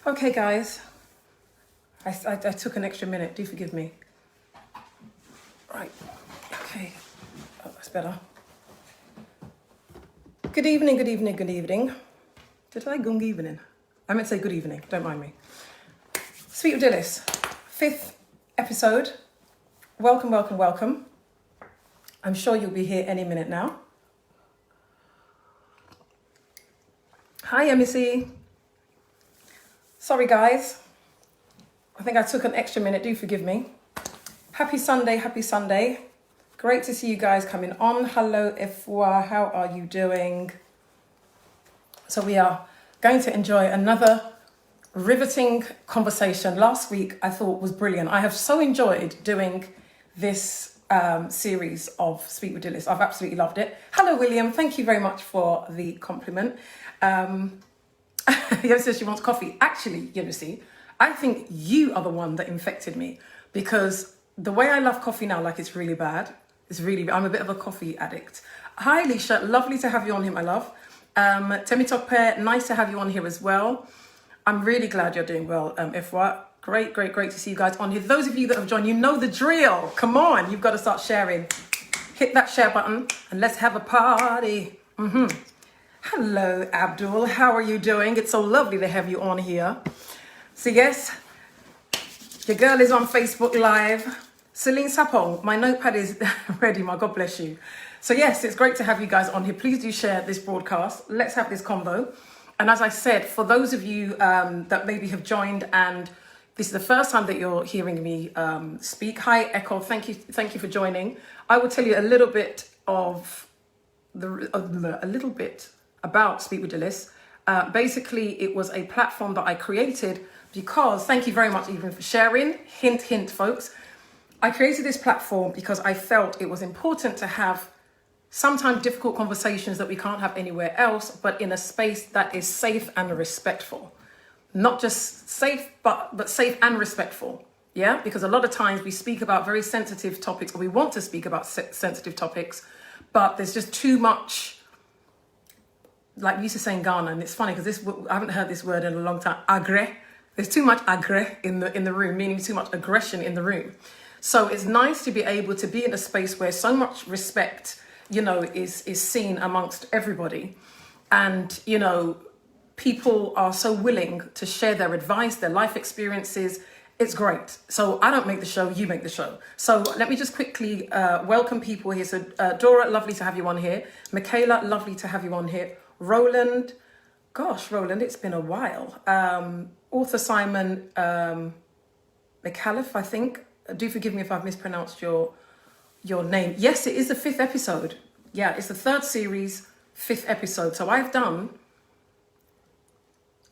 Okay, guys, I took an extra minute. Do forgive me. Right. Okay. Oh, that's better. Good evening, good evening, good evening. Did I good evening? I meant to say good evening. Don't mind me. Sweet with Dilys, 5th episode. Welcome, welcome, welcome. I'm sure you'll be here any minute now. Hi, Missy. Sorry, guys. I think I took an extra minute. Do forgive me. Happy Sunday, happy Sunday. Great to see you guys coming on. Hello, Ifwa. How are you doing? So we are going to enjoy another riveting conversation. Last week, I thought was brilliant. I have so enjoyed doing this series of Speak with Dilys. I've absolutely loved it. Hello, William. Thank you very much for the compliment. Yemi says she wants coffee. Actually, Yemi, see, I think you are the one that infected me, because the way I love coffee now, like it's really bad. I'm a bit of a coffee addict. Hi, Lisha. Lovely to have you on here, my love. Temi Tokpe, nice to have you on here as well. I'm really glad you're doing well, Ifwa. Great to see you guys on here. Those of you that have joined, you know the drill. Come on, you've got to start sharing. Hit that share button and let's have a party. Hello, Abdul. How are you doing? It's so lovely to have you on here. So yes, your girl is on Facebook Live. Celine Sapong, my notepad is ready. My God bless you. So yes, it's great to have you guys on here. Please do share this broadcast. Let's have this convo. And as I said, for those of you that maybe have joined and this is the first time that you're hearing me speak. Hi, Echo. Thank you for joining. I will tell you a little bit about Speak with Dilys. Basically, it was a platform that I created because, thank you very much even for sharing. Hint, hint, folks. I created this platform because I felt it was important to have sometimes difficult conversations that we can't have anywhere else, but in a space that is safe and respectful. Not just safe, but safe and respectful. Yeah, because a lot of times we speak about very sensitive topics, or we want to speak about sensitive topics, but there's just too much, like we used to say in Ghana, and it's funny because I haven't heard this word in a long time, agre. There's too much agre in the room, meaning too much aggression in the room. So it's nice to be able to be in a space where so much respect, is seen amongst everybody. And, people are so willing to share their advice, their life experiences. It's great. So I don't make the show, you make the show. So let me just quickly welcome people here. So Dora, lovely to have you on here. Michaela, lovely to have you on here. Roland, Roland, it's been a while. Author Simon McAuliffe, I think. Do forgive me if I've mispronounced your name. Yes, it is the 5th episode. Yeah, it's the 3rd series, 5th episode. So I've done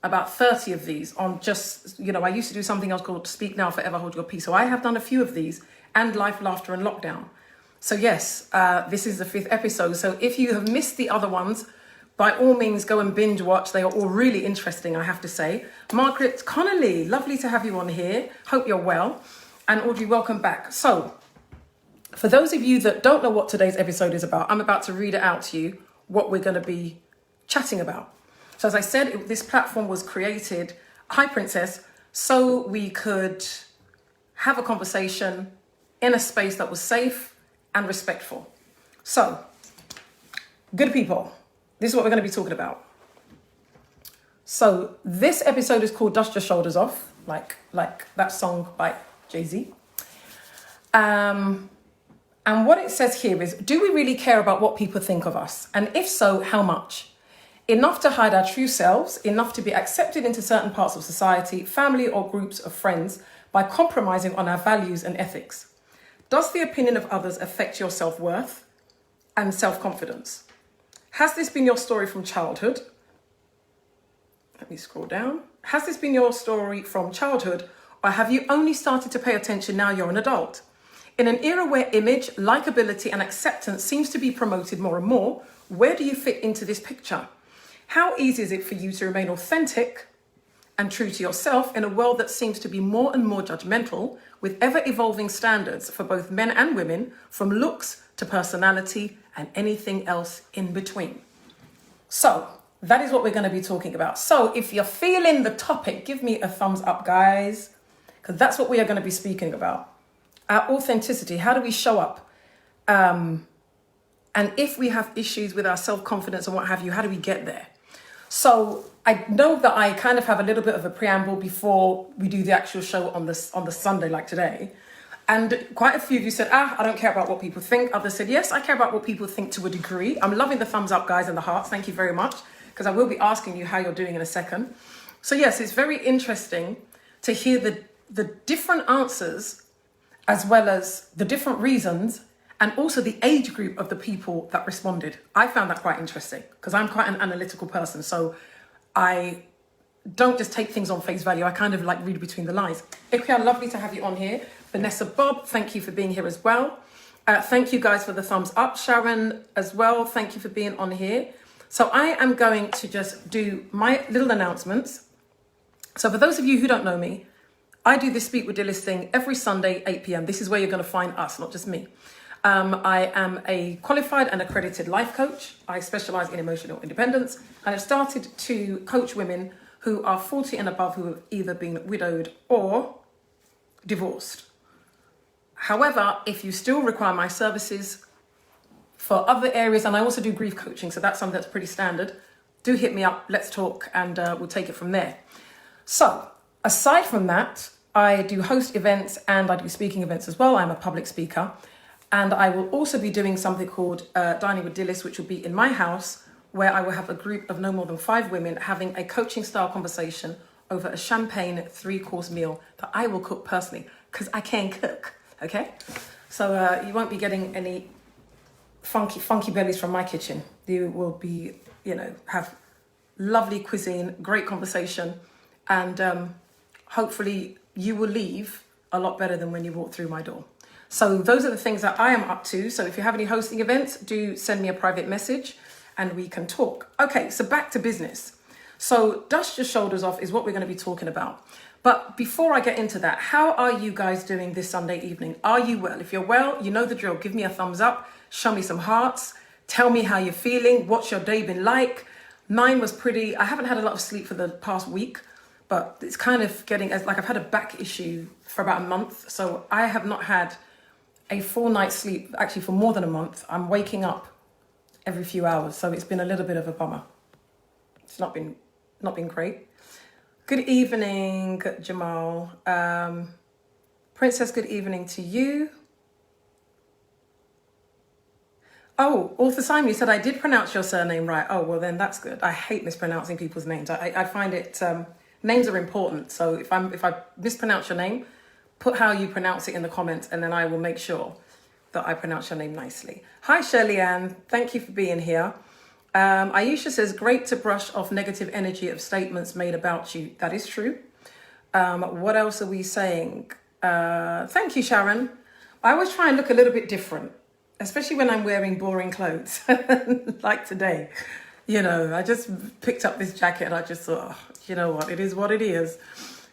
about 30 of these on just, I used to do something else called Speak Now, Forever Hold Your Peace. So I have done a few of these, and Life, Laughter and Lockdown. So yes, this is the 5th episode. So if you have missed the other ones, by all means, go and binge watch. They are all really interesting, I have to say. Margaret Connolly, lovely to have you on here. Hope you're well. And Audrey, welcome back. So for those of you that don't know what today's episode is about, I'm about to read it out to you, what we're going to be chatting about. So as I said, this platform was created, Hi Princess, so we could have a conversation in a space that was safe and respectful. So, good people, this is what we're going to be talking about. So this episode is called Dust Your Shoulders Off, like that song by Jay-Z. And what it says here is, do we really care about what people think of us? And if so, how much? Enough to hide our true selves, enough to be accepted into certain parts of society, family or groups of friends by compromising on our values and ethics. Does the opinion of others affect your self-worth and self-confidence? Has this been your story from childhood? Let me scroll down. Has this been your story from childhood, or have you only started to pay attention now you're an adult? In an era where image, likability and acceptance seems to be promoted more and more, where do you fit into this picture? How easy is it for you to remain authentic and true to yourself in a world that seems to be more and more judgmental, with ever-evolving standards for both men and women, from looks to personality and anything else in between? So that is what we're going to be talking about. So if you're feeling the topic, give me a thumbs up, guys, because that's what we are going to be speaking about. Our authenticity. How do we show up? And if we have issues with our self-confidence and what have you, how do we get there? So I know that I kind of have a little bit of a preamble before we do the actual show on the Sunday like today. And quite a few of you said, I don't care about what people think. Others said, yes, I care about what people think to a degree. I'm loving the thumbs up, guys, and the hearts. Thank you very much, because I will be asking you how you're doing in a second. So yes, it's very interesting to hear the different answers, as well as the different reasons, and also the age group of the people that responded. I found that quite interesting, because I'm quite an analytical person. So I don't just take things on face value. I kind of like read between the lines. Ikea, lovely to have you on here. Vanessa Bob, thank you for being here as well. Thank you guys for the thumbs up. Sharon as well, thank you for being on here. So I am going to just do my little announcements. So for those of you who don't know me, I do this Speak with Dilys thing every Sunday, 8 p.m. This is where you're going to find us, not just me. I am a qualified and accredited life coach. I specialize in emotional independence, and I've started to coach women who are 40 and above who have either been widowed or divorced. However, if you still require my services for other areas, and I also do grief coaching, so that's something that's pretty standard, do hit me up, let's talk, and we'll take it from there. So, aside from that, I do host events and I do speaking events as well. I'm a public speaker, and I will also be doing something called Dining with Dilys, which will be in my house, where I will have a group of no more than 5 women having a coaching style conversation over a champagne 3-course meal that I will cook personally, because I can cook. Okay, so you won't be getting any funky bellies from my kitchen. You will be, have lovely cuisine, great conversation, and hopefully you will leave a lot better than when you walk through my door. So those are the things that I am up to. So if you have any hosting events, do send me a private message and we can talk. Okay, so back to business. So dust your shoulders off is what we're going to be talking about. But before I get into that, how are you guys doing this Sunday evening? Are you well? If you're well, you know the drill. Give me a thumbs up, show me some hearts, tell me how you're feeling, what's your day been like? Mine was pretty, I haven't had a lot of sleep for the past week, but it's kind of getting, like I've had a back issue for about a month. So I have not had a full night's sleep, actually for more than a month. I'm waking up every few hours. So it's been a little bit of a bummer. It's not been great. Good evening, Jamal. Princess, good evening to you. Oh, Author Simon, you said I did pronounce your surname right. Oh, well then that's good. I hate mispronouncing people's names. I find it, names are important. So if I mispronounce your name, put how you pronounce it in the comments, and then I will make sure that I pronounce your name nicely. Hi, Shirley Ann. Thank you for being here. Aisha says, great to brush off negative energy of statements made about you. That is true. What else are we saying? Thank you, Sharon. I always try and look a little bit different, especially when I'm wearing boring clothes, like today. I just picked up this jacket and I just thought, you know what, it is what it is.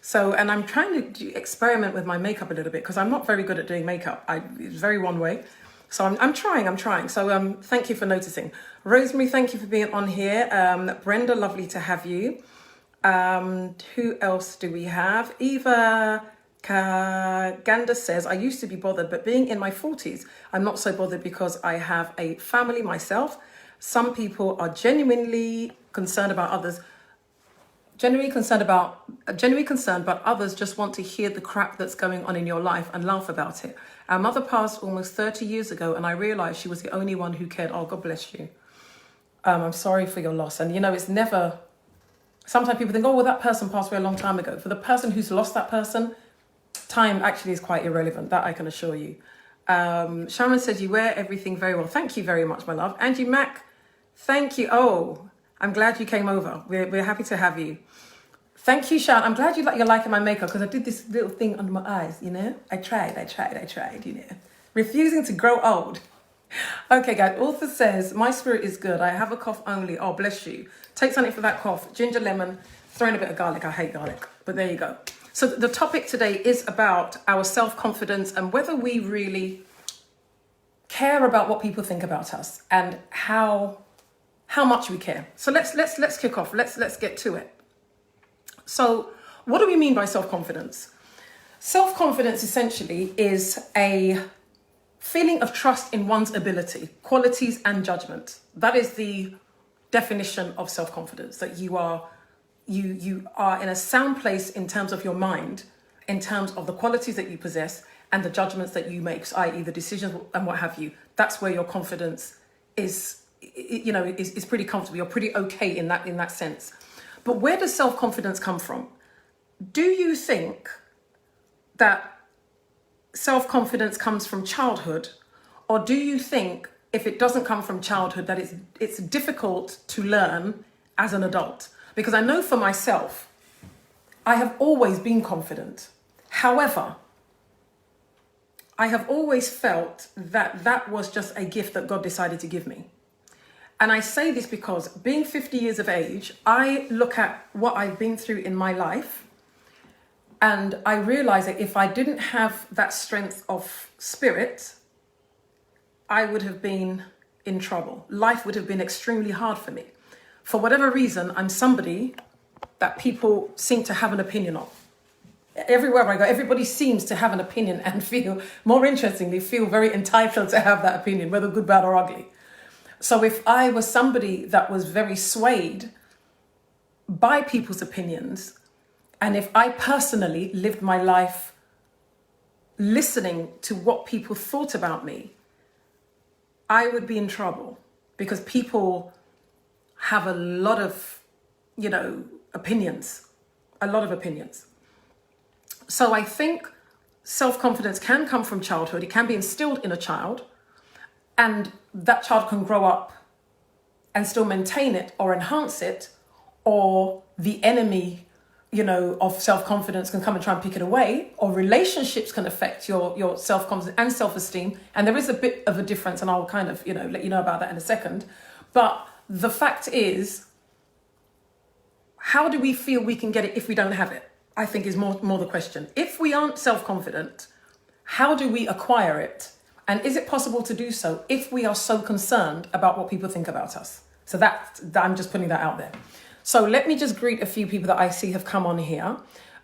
So, and I'm trying to experiment with my makeup a little bit, because I'm not very good at doing makeup. It's very one way. So I'm trying. So thank you for noticing. Rosemary, thank you for being on here. Brenda, lovely to have you. Who else do we have? Eva Ganda says, I used to be bothered, but being in my 40s, I'm not so bothered because I have a family myself. Some people are genuinely concerned, but others just want to hear the crap that's going on in your life and laugh about it. Our mother passed almost 30 years ago, and I realized she was the only one who cared. Oh, God bless you. I'm sorry for your loss. And, it's never... Sometimes people think, oh, well, that person passed away a long time ago. For the person who's lost that person, time actually is quite irrelevant. That I can assure you. Sharon says, you wear everything very well. Thank you very much, my love. Angie Mack, thank you. Oh, I'm glad you came over. We're happy to have you. Thank you, Sharon. I'm glad you're liking my makeup, because I did this little thing under my eyes, I tried, Refusing to grow old. Okay, guys. Author says, my spirit is good. I have a cough only. Oh, bless you. Take something for that cough. Ginger, lemon, throw in a bit of garlic. I hate garlic, but there you go. So the topic today is about our self-confidence and whether we really care about what people think about us, and how how much we care. So let's kick off. Let's get to it. So what do we mean by self-confidence? Self-confidence essentially is a feeling of trust in one's ability, qualities, and judgment. That is the definition of self-confidence, that you are in a sound place in terms of your mind, in terms of the qualities that you possess and the judgments that you make, i.e. the decisions and what have you. That's where your confidence is pretty comfortable. You're pretty okay in that sense. But where does self-confidence come from? Do you think that self-confidence comes from childhood, or do you think if it doesn't come from childhood that it's difficult to learn as an adult? Because I know for myself, I have always been confident. However, I have always felt that was just a gift that God decided to give me. And I say this because being 50 years of age, I look at what I've been through in my life, and I realize that if I didn't have that strength of spirit, I would have been in trouble. Life would have been extremely hard for me. For whatever reason, I'm somebody that people seem to have an opinion of. Everywhere I go, everybody seems to have an opinion and more interestingly, feel very entitled to have that opinion, whether good, bad, or ugly. So if I was somebody that was very swayed by people's opinions, and if I personally lived my life listening to what people thought about me, I would be in trouble, because people have a lot of, opinions, a lot of opinions. So I think self-confidence can come from childhood. It can be instilled in a child, and that child can grow up and still maintain it or enhance it, or the enemy, of self-confidence can come and try and pick it away, or relationships can affect your self-confidence and self-esteem. And there is a bit of a difference, and I'll kind of, let you know about that in a second. But the fact is, how do we feel we can get it if we don't have it? I think is more the question. If we aren't self-confident, how do we acquire it? And is it possible to do so if we are so concerned about what people think about us? So that I'm just putting that out there. So let me just greet a few people that I see have come on here.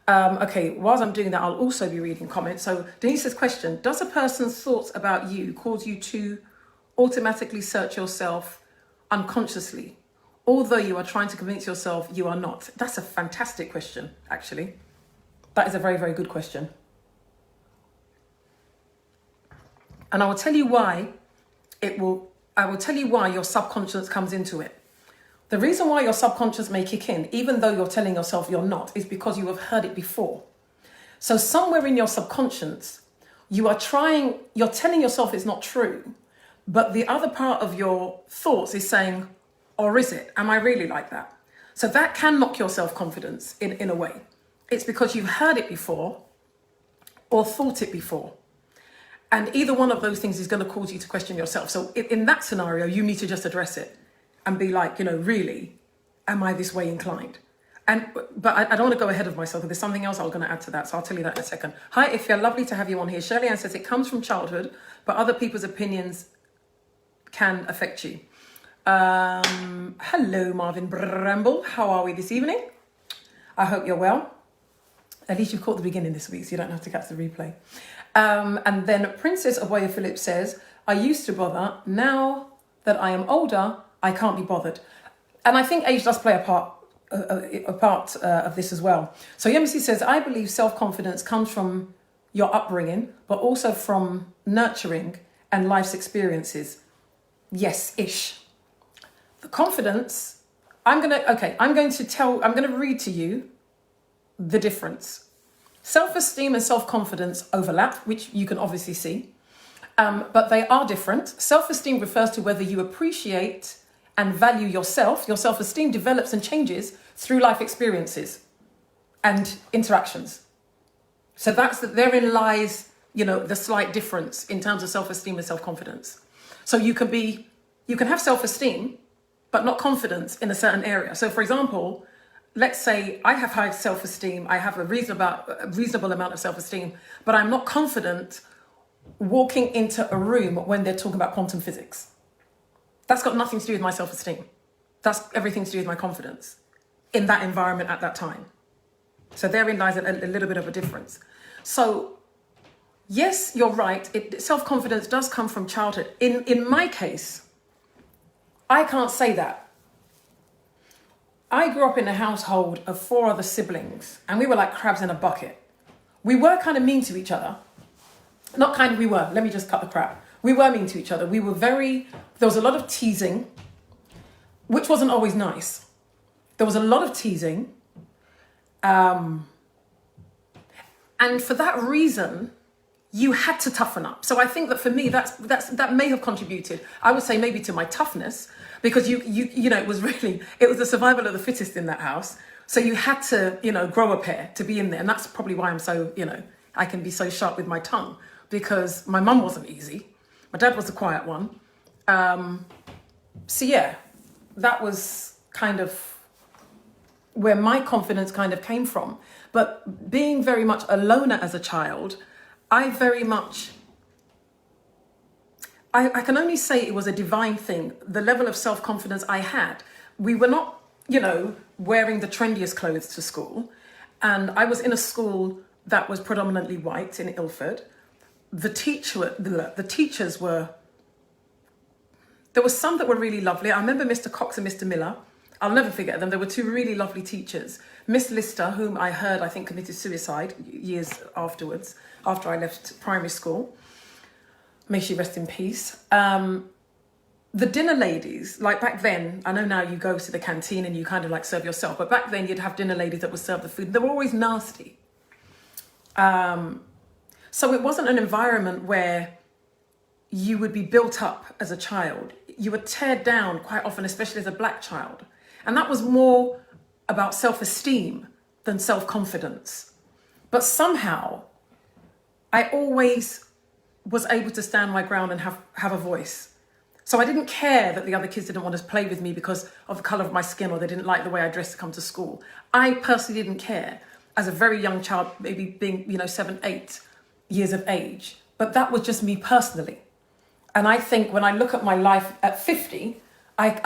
Okay, whilst I'm doing that, I'll also be reading comments. So Denise's question: does a person's thoughts about you cause you to automatically search yourself unconsciously, although you are trying to convince yourself you are not? That's a fantastic question, actually. That is a very, very good question. And I will tell you why I will tell you why your subconscious comes into it. The reason why your subconscious may kick in, even though you're telling yourself you're not, is because you have heard it before. So somewhere in your subconscious, you're telling yourself it's not true, but the other part of your thoughts is saying, or is it? Am I really like that? So that can knock your self-confidence in a way. It's because you've heard it before or thought it before. And either one of those things is going to cause you to question yourself. So in that scenario, you need to just address it and be like, really, am I this way inclined? But I don't want to go ahead of myself. There's something else I'm going to add to that. So I'll tell you that in a second. Hi, Ifya, lovely to have you on here. Shirley Ann says it comes from childhood, but other people's opinions can affect you. Hello, Marvin Bramble. How are we this evening? I hope you're well. At least you've caught the beginning this week, so you don't have to catch the replay. And then Princess Aboya Phillips says, I used to bother. Now that I am older, I can't be bothered. And I think age does play a part of this as well. So Yemisi says, I believe self-confidence comes from your upbringing, but also from nurturing and life's experiences. Yes-ish. The confidence, I'm going to read to you the difference. Self-esteem and self-confidence overlap, which you can obviously see, but they are different. Self-esteem refers to whether you appreciate and value yourself. Your self-esteem develops and changes through life experiences and interactions. So therein lies, the slight difference in terms of self-esteem and self-confidence. So you can have self-esteem, but not confidence in a certain area. So for example, let's say I have high self-esteem, I have a reasonable amount of self-esteem, but I'm not confident walking into a room when they're talking about quantum physics. That's got nothing to do with my self-esteem. That's everything to do with my confidence in that environment at that time. So therein lies a little bit of a difference. So yes, you're right. Self-confidence does come from childhood. In my case, I can't say that. I grew up in a household of 4 other siblings, and we were like crabs in a bucket. We were kind of mean to each other. Not kind of, we were. Let me just cut the crap. We were mean to each other. We were there was a lot of teasing, which wasn't always nice. There was a lot of teasing. And for that reason, you had to toughen up. So I think that for me, that may have contributed. I would say maybe to my toughness, because you know, it was the survival of the fittest in that house. So you had to, grow a pair to be in there. And that's probably why I'm so, I can be so sharp with my tongue, because my mum wasn't easy. My dad was the quiet one. So yeah, that was kind of where my confidence kind of came from. But being very much a loner as a child, I can only say it was a divine thing. The level of self-confidence I had. We were not, wearing the trendiest clothes to school. And I was in a school that was predominantly white in Ilford. The teachers were, there were some that were really lovely. I remember Mr. Cox and Mr. Miller. I'll never forget them. There were 2 really lovely teachers. Miss Lister, whom I heard, I think, committed suicide years afterwards, after I left primary school. May she rest in peace. The dinner ladies, like back then, I know now you go to the canteen and you kind of like serve yourself, but back then you'd have dinner ladies that would serve the food. They were always nasty. So it wasn't an environment where you would be built up as a child. You were teared down quite often, especially as a black child. And that was more about self-esteem than self-confidence. But somehow, I always was able to stand my ground and have a voice. So I didn't care that the other kids didn't want to play with me because of the colour of my skin, or they didn't like the way I dressed to come to school. I personally didn't care as a very young child, maybe being, 7, 8 years of age. But that was just me personally. And I think when I look at my life at 50, I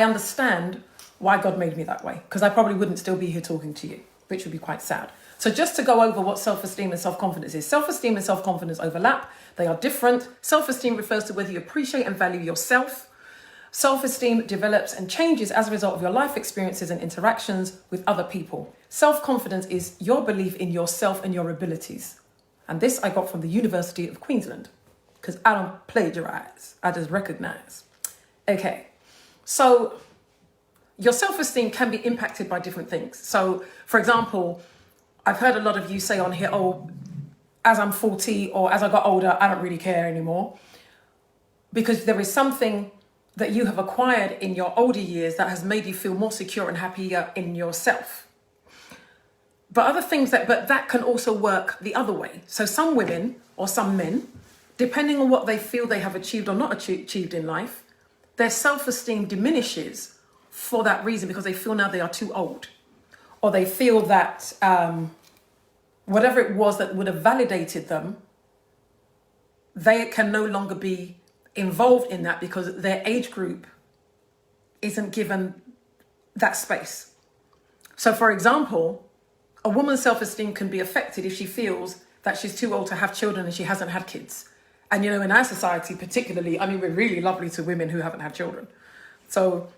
understand why God made me that way, because I probably wouldn't still be here talking to you, which would be quite sad. So just to go over what self-esteem and self-confidence is. Self-esteem and self-confidence overlap. They are different. Self-esteem refers to whether you appreciate and value yourself. Self-esteem develops and changes as a result of your life experiences and interactions with other people. Self-confidence is your belief in yourself and your abilities. And this I got from the University of Queensland, because I don't plagiarize, I just recognize. Okay, so your self-esteem can be impacted by different things. So, for example, I've heard a lot of you say on here, as I'm 40 or as I got older, I don't really care anymore. Because there is something that you have acquired in your older years that has made you feel more secure and happier in yourself. But that can also work the other way. So some women or some men, depending on what they feel they have achieved or not achieved in life, their self-esteem diminishes for that reason, because they feel now they are too old. Or they feel that whatever it was that would have validated them, they can no longer be involved in that because their age group isn't given that space. So for example, a woman's self-esteem can be affected if she feels that she's too old to have children and she hasn't had kids. And in our society particularly, we're really lovely to women who haven't had children. So,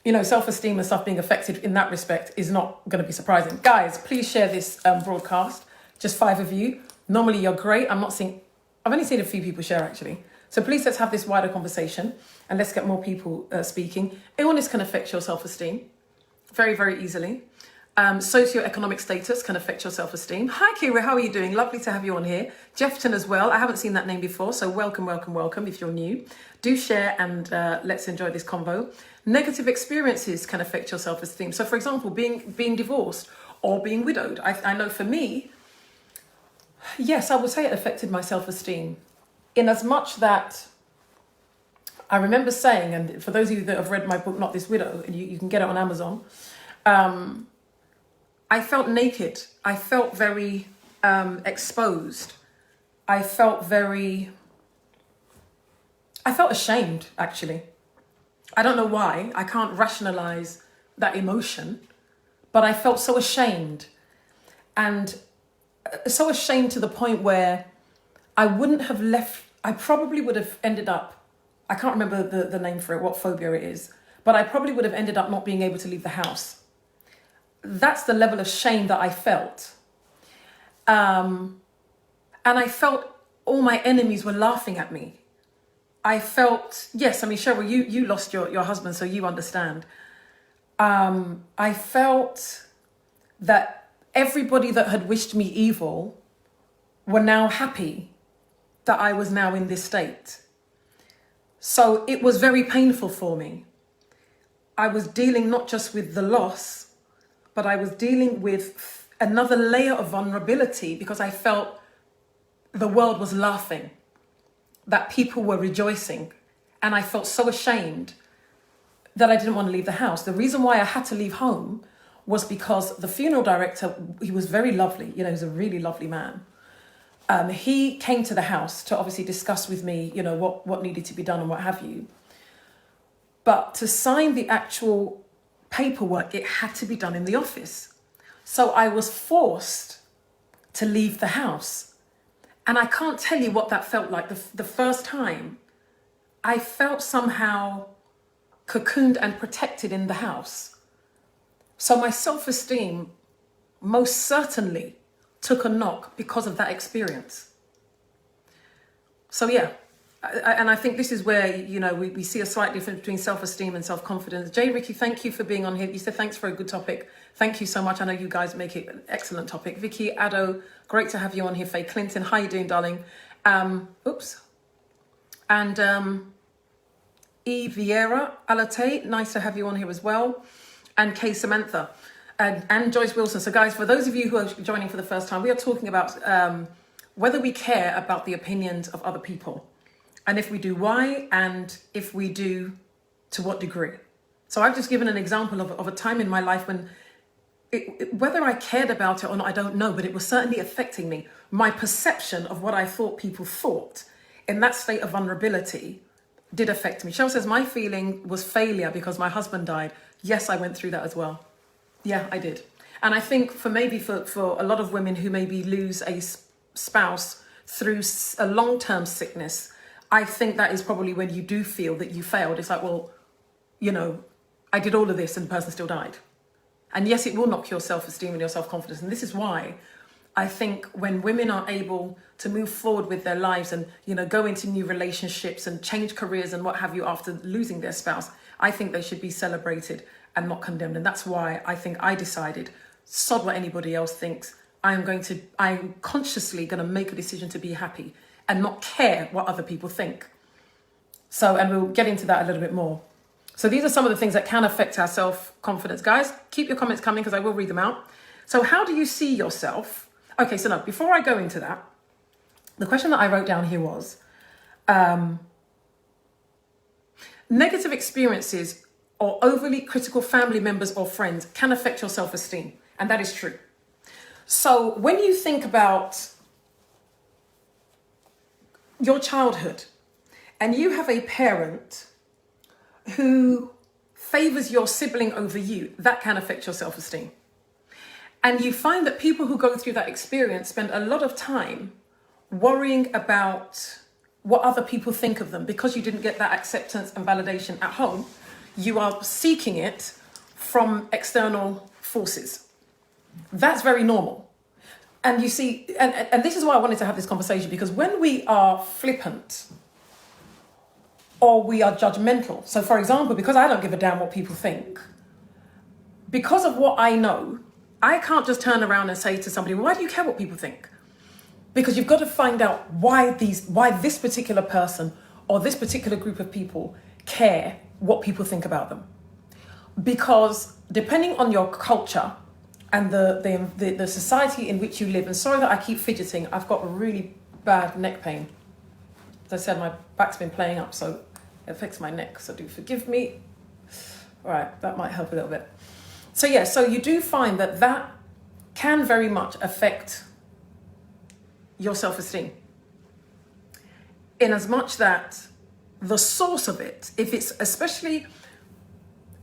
self-esteem and stuff being affected in that respect is not going to be surprising. Guys, please share this broadcast. Just 5 of you. Normally you're great. I've only seen a few people share actually. So please let's have this wider conversation and let's get more people speaking. Illness can affect your self-esteem very, very easily. Socioeconomic status can affect your self-esteem. Hi, Kira, how are you doing? Lovely to have you on here. Jeffton as well. I haven't seen that name before, so welcome, welcome, welcome if you're new. Do share and let's enjoy this convo. Negative experiences can affect your self-esteem. So, for example, being divorced or being widowed. I know for me, yes, I would say it affected my self-esteem in as much that I remember saying, and for those of you that have read my book, Not This Widow, and you can get it on Amazon, I felt naked. I felt very exposed. I felt ashamed, actually. I don't know why. I can't rationalize that emotion, but I felt so ashamed, and so ashamed to the point where I wouldn't have left. I probably would have ended up, I can't remember the name for it, what phobia it is, but I probably would have ended up not being able to leave the house. That's the level of shame that I felt. And I felt all my enemies were laughing at me. I felt, yes, I mean, Cheryl, you lost your husband, so you understand. I felt that everybody that had wished me evil were now happy that I was now in this state. So it was very painful for me. I was dealing not just with the loss, but I was dealing with another layer of vulnerability because I felt the world was laughing, that people were rejoicing. And I felt so ashamed that I didn't want to leave the house. The reason why I had to leave home was because the funeral director, he was very lovely, you know, he's a really lovely man. He came to the house to obviously discuss with me, you know, what needed to be done and what have you. But to sign the actual paperwork, it had to be done in the office. So I was forced to leave the house. And I can't tell you what that felt like. The first time, I felt somehow cocooned and protected in the house. So my self-esteem most certainly took a knock because of that experience. So yeah, and I think this is where, you know, we see a slight difference between self-esteem and self-confidence. Jay Ricky, thank you for being on here. You said thanks for a good topic. Thank you so much. I know you guys make it an excellent topic. Vicky, Addo, great to have you on here. Faye Clinton, how you doing, darling? Oops. And E. Vieira Alate, nice to have you on here as well. And Kay Samantha and Joyce Wilson. So guys, for those of you who are joining for the first time, we are talking about whether we care about the opinions of other people. And if we do, why? And if we do, to what degree? So I've just given an example of a time in my life when, whether I cared about it or not, I don't know, but it was certainly affecting me. My perception of what I thought people thought in that state of vulnerability did affect me. Cheryl says, my feeling was failure because my husband died. Yes, I went through that as well. Yeah, I did. And I think for a lot of women who maybe lose a spouse through a long-term sickness, I think that is probably when you do feel that you failed. It's like, well, you know, I did all of this and the person still died. And yes, it will knock your self-esteem and your self-confidence. And this is why I think when women are able to move forward with their lives and, you know, go into new relationships and change careers and what have you after losing their spouse, I think they should be celebrated and not condemned. And that's why I think I decided, sod what anybody else thinks. I'm consciously going to make a decision to be happy and not care what other people think. So, and we'll get into that a little bit more. So these are some of the things that can affect our self-confidence. Guys, keep your comments coming because I will read them out. So how do you see yourself? Okay, so now, before I go into that, the question that I wrote down here was, negative experiences or overly critical family members or friends can affect your self-esteem. And that is true. So when you think about your childhood and you have a parent who favors your sibling over you, that can affect your self-esteem. And you find that people who go through that experience spend a lot of time worrying about what other people think of them because you didn't get that acceptance and validation at home. You are seeking it from external forces. That's very normal. And you see, and this is why I wanted to have this conversation, because when we are flippant or we are judgmental, so for example, because I don't give a damn what people think, because of what I know, I can't just turn around and say to somebody, why do you care what people think? Because you've got to find out why this particular person or this particular group of people care what people think about them. Because depending on your culture and the society in which you live, and sorry that I keep fidgeting, I've got really bad neck pain. As I said, my back's been playing up, so it affects my neck, so do forgive me. All right, that might help a little bit. So yeah, so you do find that can very much affect your self-esteem. In as much that the source of it, if it's especially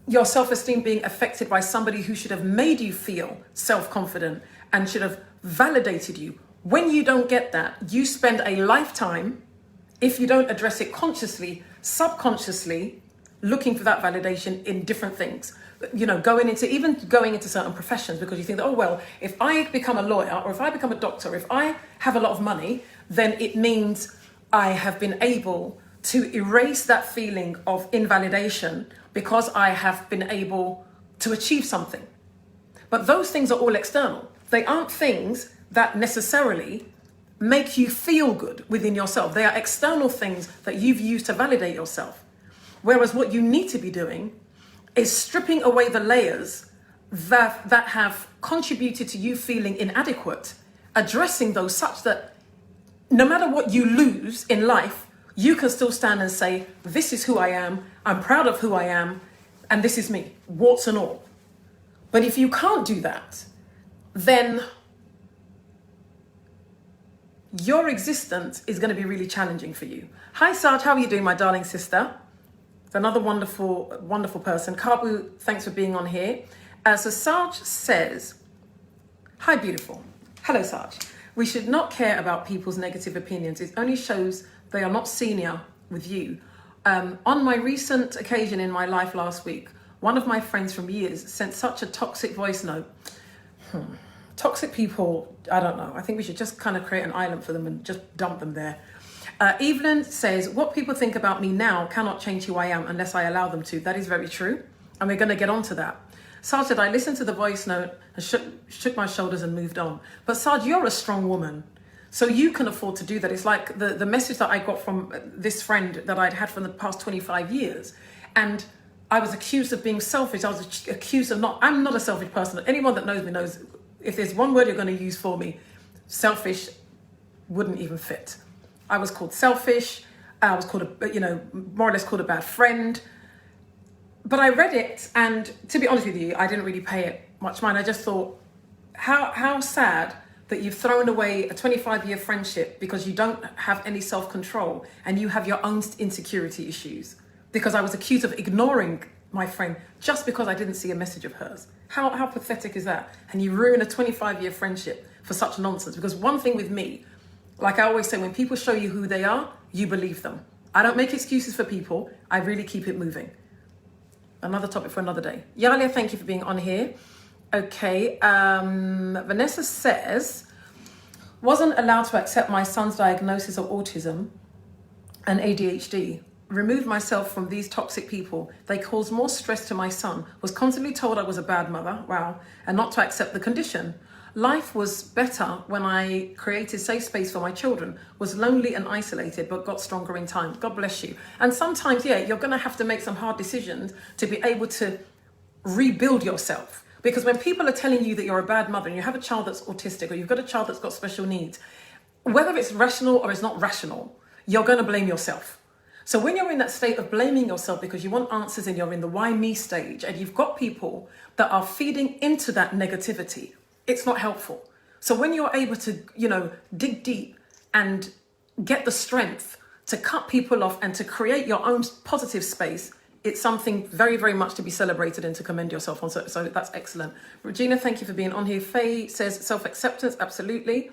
your self-esteem being affected by somebody who should have made you feel self-confident and should have validated you. When you don't get that, you spend a lifetime, if you don't address it consciously, subconsciously, looking for that validation in different things. Going into certain professions, because you think that, oh, well, if I become a lawyer or if I become a doctor, if I have a lot of money, then it means I have been able to erase that feeling of invalidation because I have been able to achieve something. But those things are all external. They aren't things that necessarily make you feel good within yourself. They are external things that you've used to validate yourself. Whereas what you need to be doing is stripping away the layers that have contributed to you feeling inadequate, addressing those such that no matter what you lose in life, you can still stand and say, this is who I am, I'm proud of who I am, and this is me, warts and all. But if you can't do that, then your existence is going to be really challenging for you. Hi, Sarge, how are you doing, my darling sister? It's another wonderful, wonderful person. Kabu, thanks for being on here. So Sarge says, hi, beautiful. Hello, Sarge. We should not care about people's negative opinions. It only shows they are not senior with you. On my recent occasion in my life last week, one of my friends from years sent such a toxic voice note. Toxic people, I don't know. I think we should just kind of create an island for them and just dump them there. Evelyn says, what people think about me now cannot change who I am unless I allow them to. That is very true. And we're going to get onto that. Sarge said, I listened to the voice note and shook my shoulders and moved on. But Sarge, you're a strong woman. So you can afford to do that. It's like the message that I got from this friend that I'd had for the past 25 years. And I was accused of being selfish. I was accused of I'm not a selfish person. Anyone that knows me knows if there's one word you're going to use for me, selfish wouldn't even fit. I was called selfish. I was called, more or less called a bad friend. But I read it, and to be honest with you, I didn't really pay it much mind. I just thought, how sad that you've thrown away a 25-year friendship because you don't have any self-control and you have your own insecurity issues. Because I was accused of ignoring my friend just because I didn't see a message of hers. How pathetic is that? And you ruin a 25-year friendship for such nonsense. Because one thing with me, like I always say, when people show you who they are, you believe them. I don't make excuses for people. I really keep it moving. Another topic for another day. Yalia, thank you for being on here. Okay, Vanessa says, wasn't allowed to accept my son's diagnosis of autism and ADHD. Removed myself from these toxic people. They caused more stress to my son. Was constantly told I was a bad mother, wow, and not to accept the condition. Life was better when I created safe space for my children. Was lonely and isolated, but got stronger in time. God bless you. And sometimes, you're going to have to make some hard decisions to be able to rebuild yourself. Because when people are telling you that you're a bad mother and you have a child that's autistic or you've got a child that's got special needs, whether it's rational or it's not rational, you're going to blame yourself. So when you're in that state of blaming yourself because you want answers and you're in the why me stage and you've got people that are feeding into that negativity, it's not helpful. So when you're able to, dig deep and get the strength to cut people off and to create your own positive space, it's something very, very much to be celebrated and to commend yourself on. So that's excellent. Regina, thank you for being on here. Faye says self-acceptance, absolutely.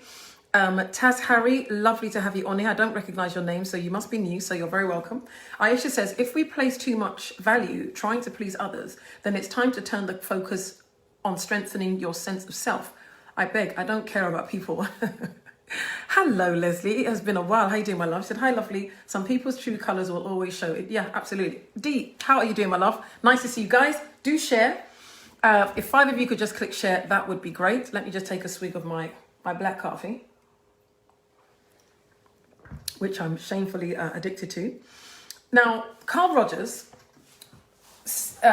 Taz Harry, lovely to have you on here. I don't recognize your name, so you must be new, so you're very welcome. Aisha says, if we place too much value trying to please others, then it's time to turn the focus on strengthening your sense of self. I beg, I don't care about people. Hello, Leslie. It has been a while. How you doing, my love? She said, hi, lovely. Some people's true colours will always show it. Yeah, absolutely. Dee, how are you doing, my love? Nice to see you guys. Do share. If 5 of you could just click share, that would be great. Let me just take a swig of my black coffee, which I'm shamefully addicted to. Now, Carl Rogers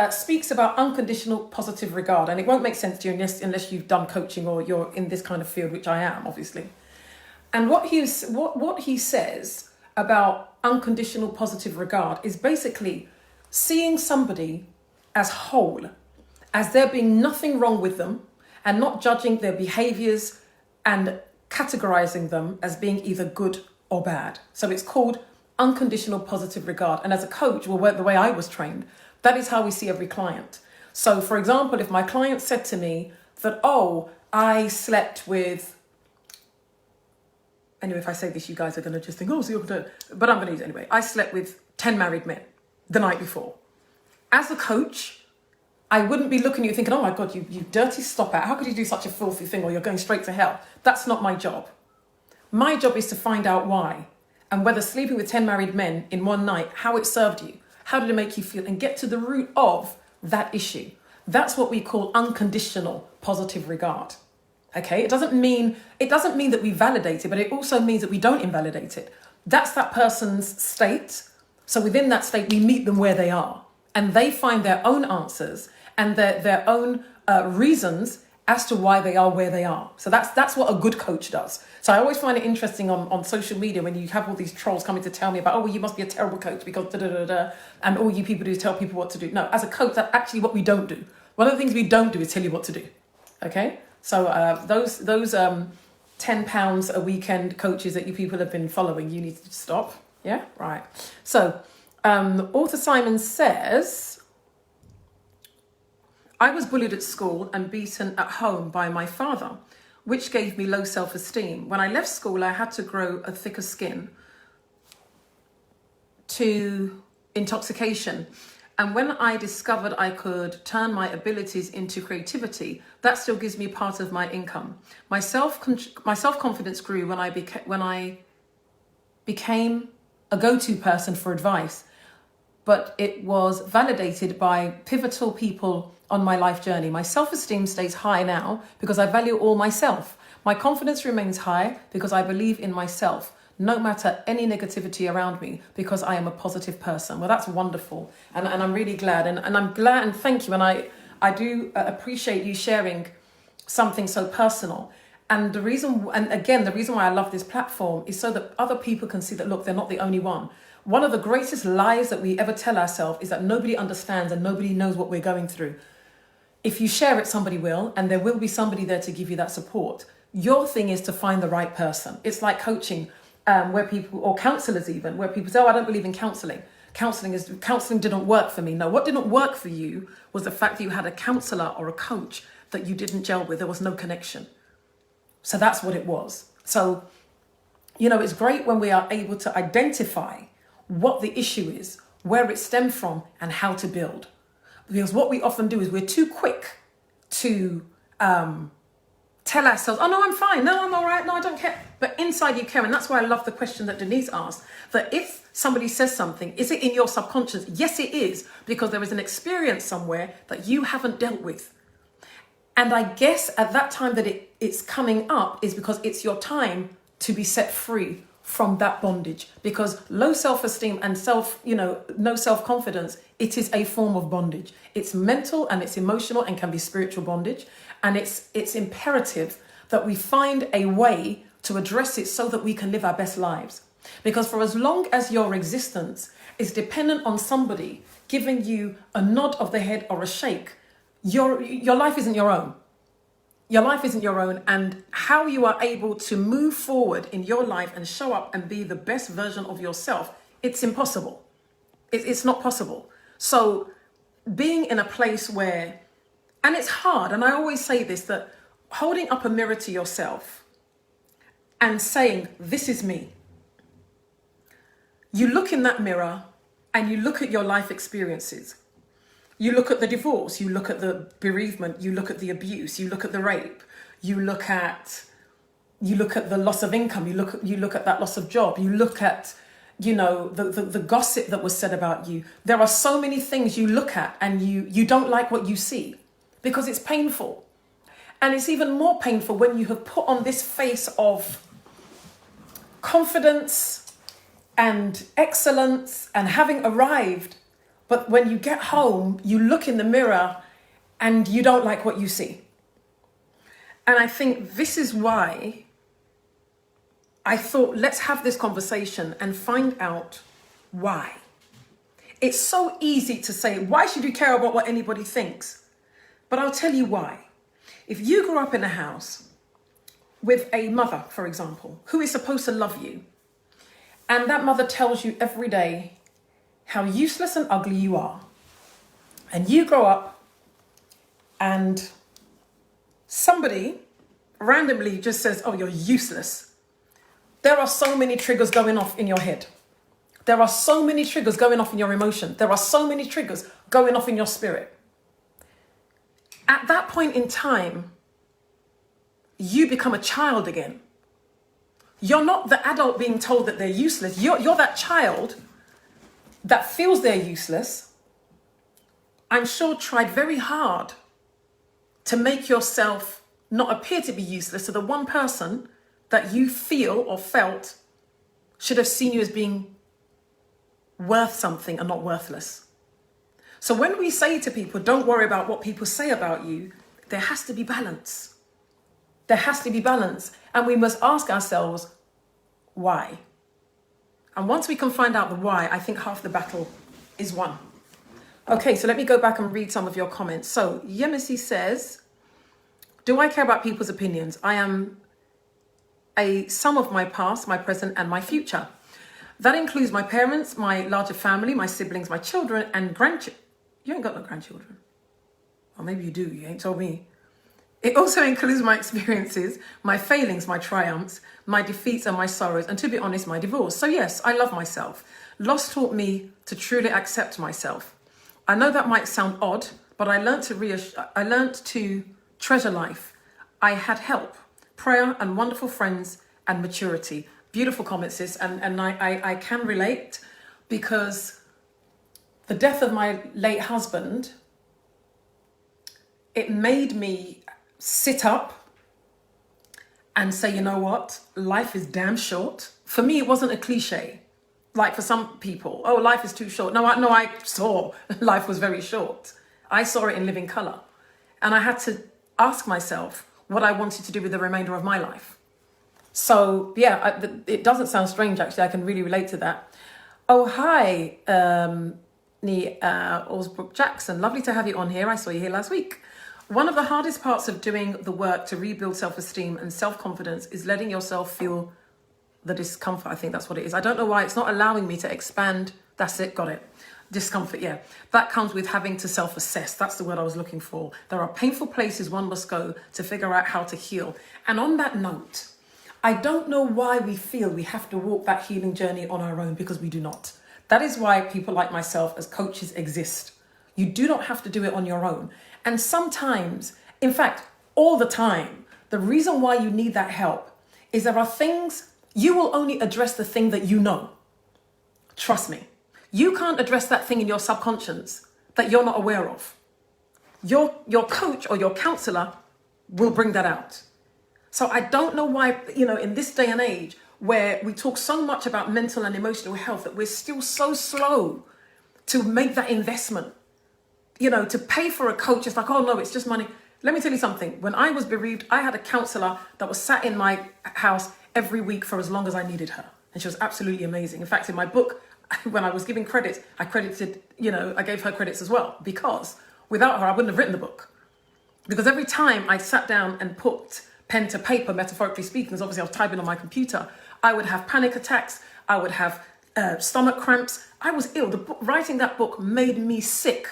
speaks about unconditional positive regard, and it won't make sense to you unless you've done coaching or you're in this kind of field, which I am, obviously. And what he says about unconditional positive regard is basically seeing somebody as whole, as there being nothing wrong with them, and not judging their behaviors and categorizing them as being either good or bad. So it's called unconditional positive regard. And as a coach, the way I was trained, That is how we see every client. So for example, if my client said to me that, oh, I slept with, anyway, if I say this, you guys are going to just think, oh, so you're going to, but I'm going to use it anyway. I slept with 10 married men the night before. As a coach, I wouldn't be looking at you thinking, oh my God, you dirty stop out. How could you do such a filthy thing, or you're going straight to hell? That's not my job. My job is to find out why, and whether sleeping with 10 married men in one night, how it served you, how did it make you feel, and get to the root of that issue. That's what we call unconditional positive regard. Okay, it doesn't mean that we validate it, but it also means that we don't invalidate it. That's that person's state. So within that state, we meet them where they are, and they find their own answers and their own reasons as to why they are where they are. So that's what a good coach does. So I always find it interesting on social media when you have all these trolls coming to tell me about, oh, well, you must be a terrible coach because da-da-da-da, and all you people do is tell people what to do. No, as a coach, that's actually what we don't do. One of the things we don't do is tell you what to do. Okay? So those £10 a weekend coaches that you people have been following, you need to stop. Yeah? Right. So author Simon says, I was bullied at school and beaten at home by my father, which gave me low self-esteem. When I left school, I had to grow a thicker skin to intoxication. And when I discovered I could turn my abilities into creativity, that still gives me part of my income. My self-confidence grew when I became a go-to person for advice, but it was validated by pivotal people on my life journey. My self-esteem stays high now because I value all myself. My confidence remains high because I believe in myself, no matter any negativity around me, because I am a positive person. Well, that's wonderful. And I'm really glad. And I'm glad and thank you. And I do appreciate you sharing something so personal. And the reason why I love this platform is so that other people can see that, look, they're not the only one. One of the greatest lies that we ever tell ourselves is that nobody understands and nobody knows what we're going through. If you share it, somebody will, and there will be somebody there to give you that support. Your thing is to find the right person. It's like coaching, where people, or counselors even, where people say, oh, I don't believe in counseling. Counseling didn't work for me. No, what didn't work for you was the fact that you had a counselor or a coach that you didn't gel with. There was no connection. So that's what it was. So, it's great when we are able to identify what the issue is, where it stemmed from, and how to build. Because what we often do is we're too quick to tell ourselves, oh, no, I'm fine. No, I'm all right. No, I don't care. But inside you care. And that's why I love the question that Denise asked, that if somebody says something, is it in your subconscious? Yes, it is, because there is an experience somewhere that you haven't dealt with. And I guess at that time that it's coming up is because it's your time to be set free from that bondage. Because low self-esteem and no self-confidence, it is a form of bondage. It's mental and it's emotional and can be spiritual bondage. And it's imperative that we find a way to address it so that we can live our best lives. Because for as long as your existence is dependent on somebody giving you a nod of the head or a shake, your life isn't your own. Your life isn't your own, and how you are able to move forward in your life and show up and be the best version of yourself, it's impossible. It's not possible. So being in a place where, and it's hard, and I always say this, that holding up a mirror to yourself and saying, this is me. You look in that mirror and you look at your life experiences. You look at the divorce, you look at the bereavement, you look at the abuse, you look at the rape, you look at the loss of income, you look at that loss of job, you look at, the gossip that was said about you. There are so many things you look at and you don't like what you see because it's painful. And it's even more painful when you have put on this face of confidence and excellence and having arrived. But when you get home, you look in the mirror and you don't like what you see. And I think this is why I thought, let's have this conversation and find out why. It's so easy to say, why should you care about what anybody thinks? But I'll tell you why. If you grew up in a house with a mother, for example, who is supposed to love you, and that mother tells you every day how useless and ugly you are, And you grow up and somebody randomly just says, oh, you're useless. There are so many triggers going off in your head. There are so many triggers going off in your emotion. There are so many triggers going off in your spirit. At that point in time, you become a child again. You're not the adult being told that they're useless. You're that child that feels they're useless. I'm sure tried very hard to make yourself not appear to be useless to the one person that you feel or felt should have seen you as being worth something and not worthless. So when we say to people, don't worry about what people say about you, there has to be balance. There has to be balance. And we must ask ourselves, why? And once we can find out the why, I think half the battle is won. Okay, so let me go back and read some of your comments. So Yemisi says, do I care about people's opinions? I am a sum of my past, my present, and my future. That includes my parents, my larger family, my siblings, my children, and grandchildren. You ain't got no grandchildren. Or maybe you do, you ain't told me. It also includes my experiences, my failings, my triumphs, my defeats and my sorrows, and to be honest, my divorce. So yes, I love myself. Loss taught me to truly accept myself. I know that might sound odd, but I learned to treasure life. I had help, prayer, and wonderful friends, and maturity. Beautiful comment, sis, and I can relate, because the death of my late husband, it made me sit up and say, you know what, life is damn short. For me, it wasn't a cliche. Like for some people, oh, life is too short. No, I saw life was very short. I saw it in living color. And I had to ask myself what I wanted to do with the remainder of my life. So yeah, it doesn't sound strange, actually. I can really relate to that. Oh, hi, Osbrook Jackson. Lovely to have you on here. I saw you here last week. One of the hardest parts of doing the work to rebuild self-esteem and self-confidence is letting yourself feel the discomfort. I think that's what it is. I don't know why it's not allowing me to expand. That's it. Got it. Discomfort. Yeah. That comes with having to self-assess. That's the word I was looking for. There are painful places one must go to figure out how to heal. And on that note, I don't know why we feel we have to walk that healing journey on our own, because we do not. That is why people like myself as coaches exist. You do not have to do it on your own. And sometimes, in fact, all the time, the reason why you need that help is there are things, you will only address the thing that you know. Trust me. You can't address that thing in your subconscious that you're not aware of. Your coach or your counselor will bring that out. So I don't know why, in this day and age where we talk so much about mental and emotional health, that we're still so slow to make that investment. To pay for a coach, it's like, oh no, it's just money. Let me tell you something. When I was bereaved, I had a counselor that was sat in my house every week for as long as I needed her. And she was absolutely amazing. In fact, in my book, when I was giving credits, I gave her credits as well, because without her, I wouldn't have written the book. Because every time I sat down and put pen to paper, metaphorically speaking, because obviously I was typing on my computer, I would have panic attacks. I would have stomach cramps. I was ill. Writing that book made me sick.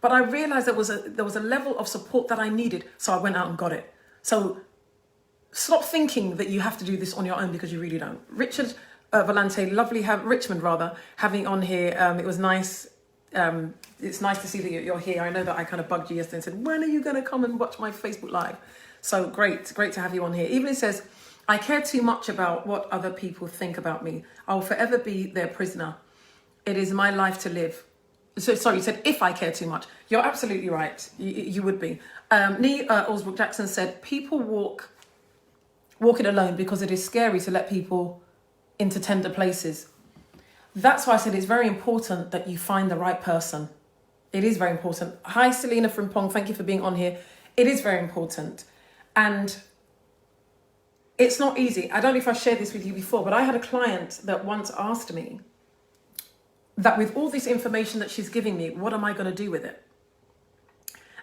But I realized there was a level of support that I needed, so I went out and got it. So stop thinking that you have to do this on your own, because you really don't. Richard Valente, Richmond having on here. It was nice. It's nice to see that you're here. I know that I kind of bugged you yesterday and said, when are you going to come and watch my Facebook Live? So great to have you on here. Evelyn says, I care too much about what other people think about me. I will forever be their prisoner. It is my life to live. So sorry, you said if I care too much. You're absolutely right. You would be. Osbrook Jackson said, people walk it alone because it is scary to let people into tender places. That's why I said it's very important that you find the right person. It is very important. Hi, Selena Frimpong. Thank you for being on here. It is very important. And it's not easy. I don't know if I shared this with you before, but I had a client that once asked me that with all this information that she's giving me, what am I going to do with it?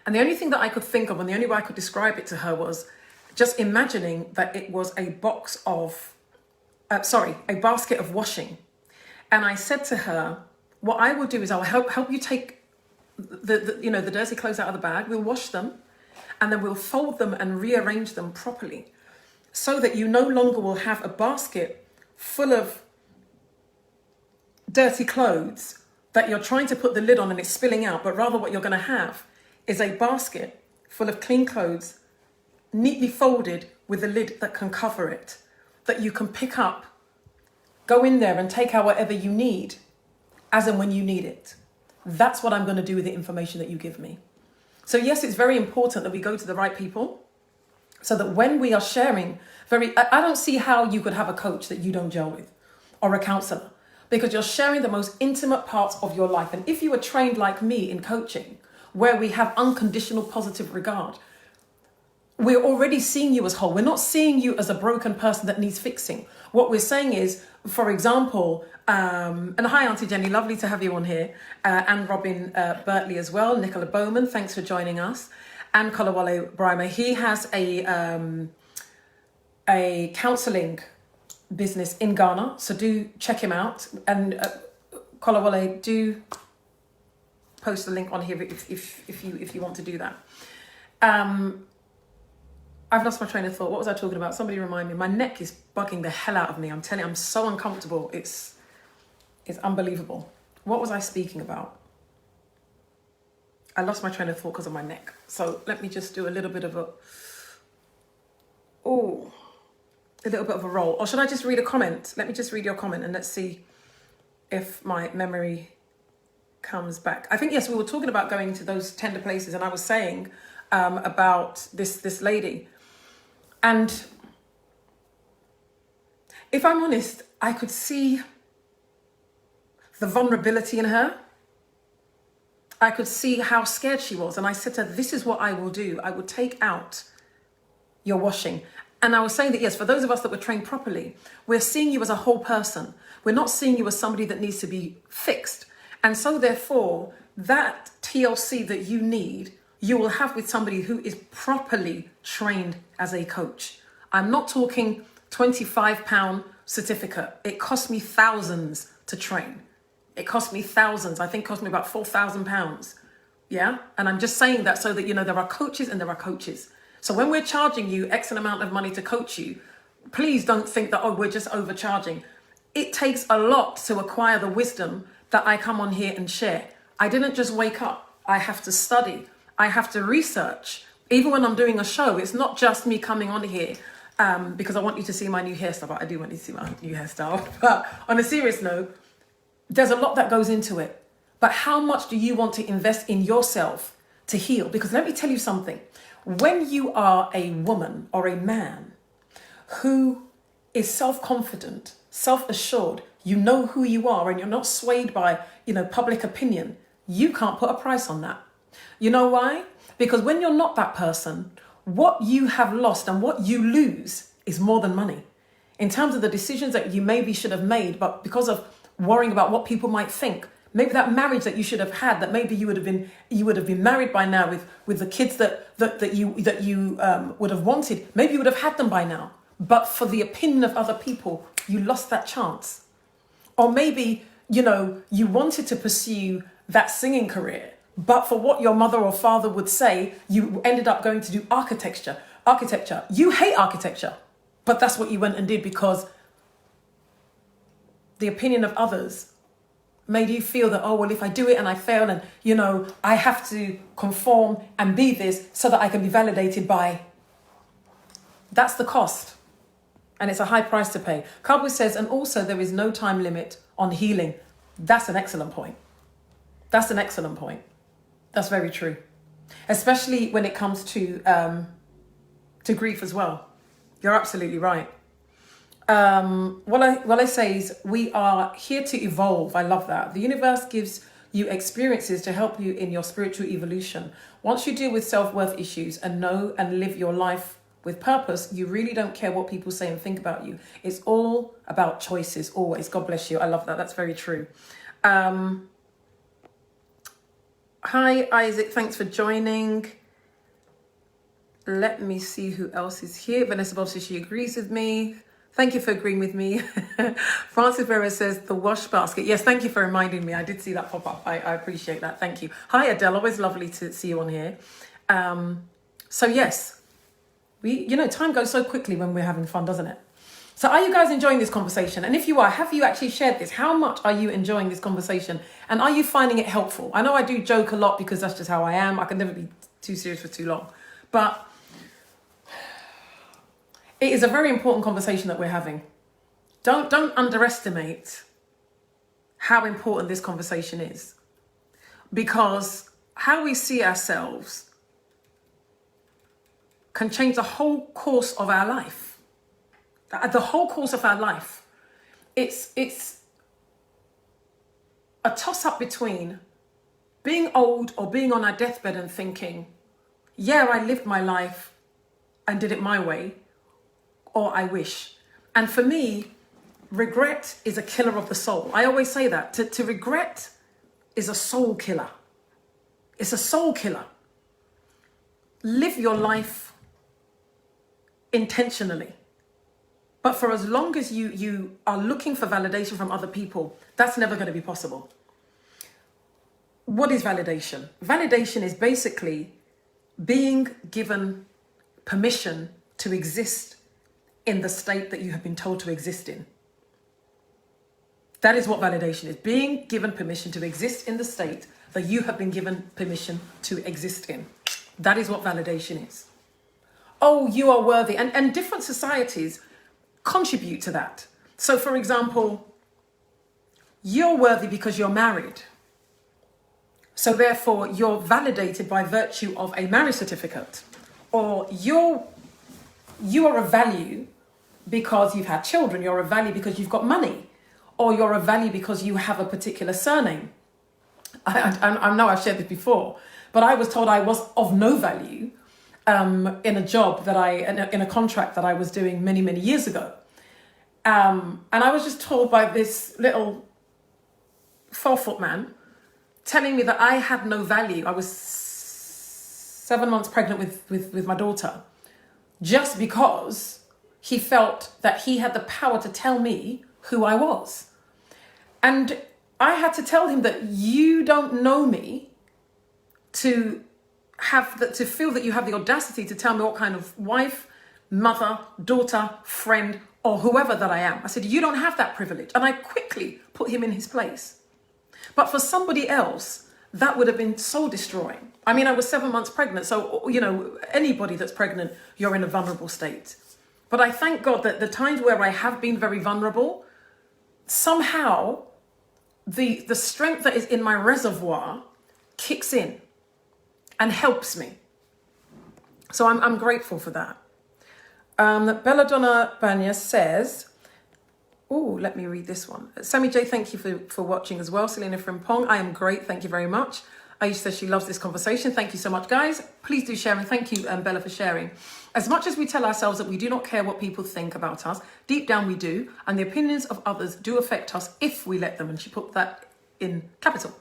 And the only thing that I could think of, and the only way I could describe it to her, was just imagining that it was a basket of washing. And I said to her, what I will do is I'll help you take the dirty clothes out of the bag. We'll wash them, and then we'll fold them and rearrange them properly, so that you no longer will have a basket full of dirty clothes that you're trying to put the lid on and it's spilling out. But rather, what you're going to have is a basket full of clean clothes, neatly folded with a lid that can cover it, that you can pick up, go in there and take out whatever you need as and when you need it. That's what I'm going to do with the information that you give me. So yes, it's very important that we go to the right people, so that when we are sharing I don't see how you could have a coach that you don't gel with, or a counselor, because you're sharing the most intimate parts of your life. And if you were trained like me in coaching, where we have unconditional positive regard, we're already seeing you as whole. We're not seeing you as a broken person that needs fixing. What we're saying is, for example, and hi, Auntie Jenny, lovely to have you on here. And Robin Bertley as well. Nicola Bowman, thanks for joining us. And Kolawole Brima, he has a counselling business in Ghana, so do check him out. And Kolawole, do post the link on here if you want to do that. I've lost my train of thought. What was I talking about? Somebody remind me. My neck is bugging the hell out of me. I'm telling you, I'm so uncomfortable. It's unbelievable. What was I speaking about? I lost my train of thought because of my neck. So let me just do a little bit of a roll. Or should I just read a comment? Let me just read your comment and let's see if my memory comes back. I think, yes, we were talking about going to those tender places, and I was saying about this lady. And if I'm honest, I could see the vulnerability in her. I could see how scared she was. And I said to her, this is what I will do. I will take out your washing. And I was saying that, yes, for those of us that were trained properly, we're seeing you as a whole person. We're not seeing you as somebody that needs to be fixed. And so therefore, that TLC that you need, you will have with somebody who is properly trained as a coach. I'm not talking £25 certificate. It cost me thousands to train. It cost me thousands. I think it cost me about £4,000. Yeah. And I'm just saying that so that, there are coaches and there are coaches. So when we're charging you X amount of money to coach you, please don't think that, we're just overcharging. It takes a lot to acquire the wisdom that I come on here and share. I didn't just wake up. I have to study. I have to research. Even when I'm doing a show, it's not just me coming on here because I want you to see my new hairstyle. But I do want you to see my new hairstyle. But on a serious note, there's a lot that goes into it. But how much do you want to invest in yourself to heal? Because let me tell you something. When you are a woman or a man who is self-confident, self-assured, you know who you are and you're not swayed by, public opinion, you can't put a price on that. You know why? Because when you're not that person, what you have lost and what you lose is more than money. In terms of the decisions that you maybe should have made, but because of worrying about what people might think, maybe that marriage that you should have had, that maybe you would have been married by now with the kids that you would have wanted, maybe you would have had them by now. But for the opinion of other people, you lost that chance. Or maybe, you wanted to pursue that singing career, but for what your mother or father would say, you ended up going to do architecture. You hate architecture, but that's what you went and did because the opinion of others made you feel that, if I do it and I fail and, I have to conform and be this so that I can be validated by. That's the cost. And it's a high price to pay. Kabwe says, and also there is no time limit on healing. That's an excellent point. That's very true. Especially when it comes to grief as well. You're absolutely right. What I say is we are here to evolve. I love that. The universe gives you experiences to help you in your spiritual evolution. Once you deal with self-worth issues and know and live your life with purpose, you really don't care what people say and think about you. It's all about choices, always. God bless you. I love that. That's very true. Hi, Isaac. Thanks for joining. Let me see who else is here. Vanessa Bob says she agrees with me. Thank you for agreeing with me. Francis Vera says the wash basket. Yes, thank you for reminding me. I did see that pop up. I appreciate that. Thank you. Hi, Adele. Always lovely to see you on here. So yes, time goes so quickly when we're having fun, doesn't it? So are you guys enjoying this conversation? And if you are, have you actually shared this? How much are you enjoying this conversation? And are you finding it helpful? I know I do joke a lot because that's just how I am. I can never be too serious for too long. But it is a very important conversation that we're having. Don't underestimate how important this conversation is. Because how we see ourselves can change the whole course of our life. The whole course of our life. It's a toss-up between being old or being on our deathbed and thinking, yeah, I lived my life and did it my way, or I wish. And for me, regret is a killer of the soul. I always say that. To regret is a soul killer. It's a soul killer. Live your life intentionally. But for as long as you are looking for validation from other people, that's never going to be possible. What is validation? Validation is basically being given permission to exist in the state that you have been told to exist in. That is what validation is. Being given permission to exist in the state that you have been given permission to exist in. That is what validation is. Oh, you are worthy. And different societies contribute to that. So for example, you're worthy because you're married. So therefore you're validated by virtue of a marriage certificate. Or you are a value because you've had children. You're a value because you've got money. Or you're a value because you have a particular surname. I know I've shared this before, but I was told I was of no value in a job in a contract that I was doing many, many years ago. And I was just told by this little 4-foot man telling me that I had no value. I was 7 months pregnant with my daughter, just because he felt that he had the power to tell me who I was. And I had to tell him that you don't know me to feel that you have the audacity to tell me what kind of wife, mother, daughter, friend, or whoever that I am. I said, you don't have that privilege. And I quickly put him in his place. But for somebody else, that would have been soul destroying. I mean, I was 7 months pregnant. So, anybody that's pregnant, you're in a vulnerable state. But I thank God that the times where I have been very vulnerable, somehow the strength that is in my reservoir kicks in and helps me. So I'm grateful for that. Belladonna Banya says, let me read this one. Sammy J, thank you for watching as well. Selena Frimpong, I am great. Thank you very much. Aisha says she loves this conversation. Thank you so much, guys. Please do share, and thank you, Bella, for sharing. As much as we tell ourselves that we do not care what people think about us, deep down we do, and the opinions of others do affect us if we let them. And she put that in capital.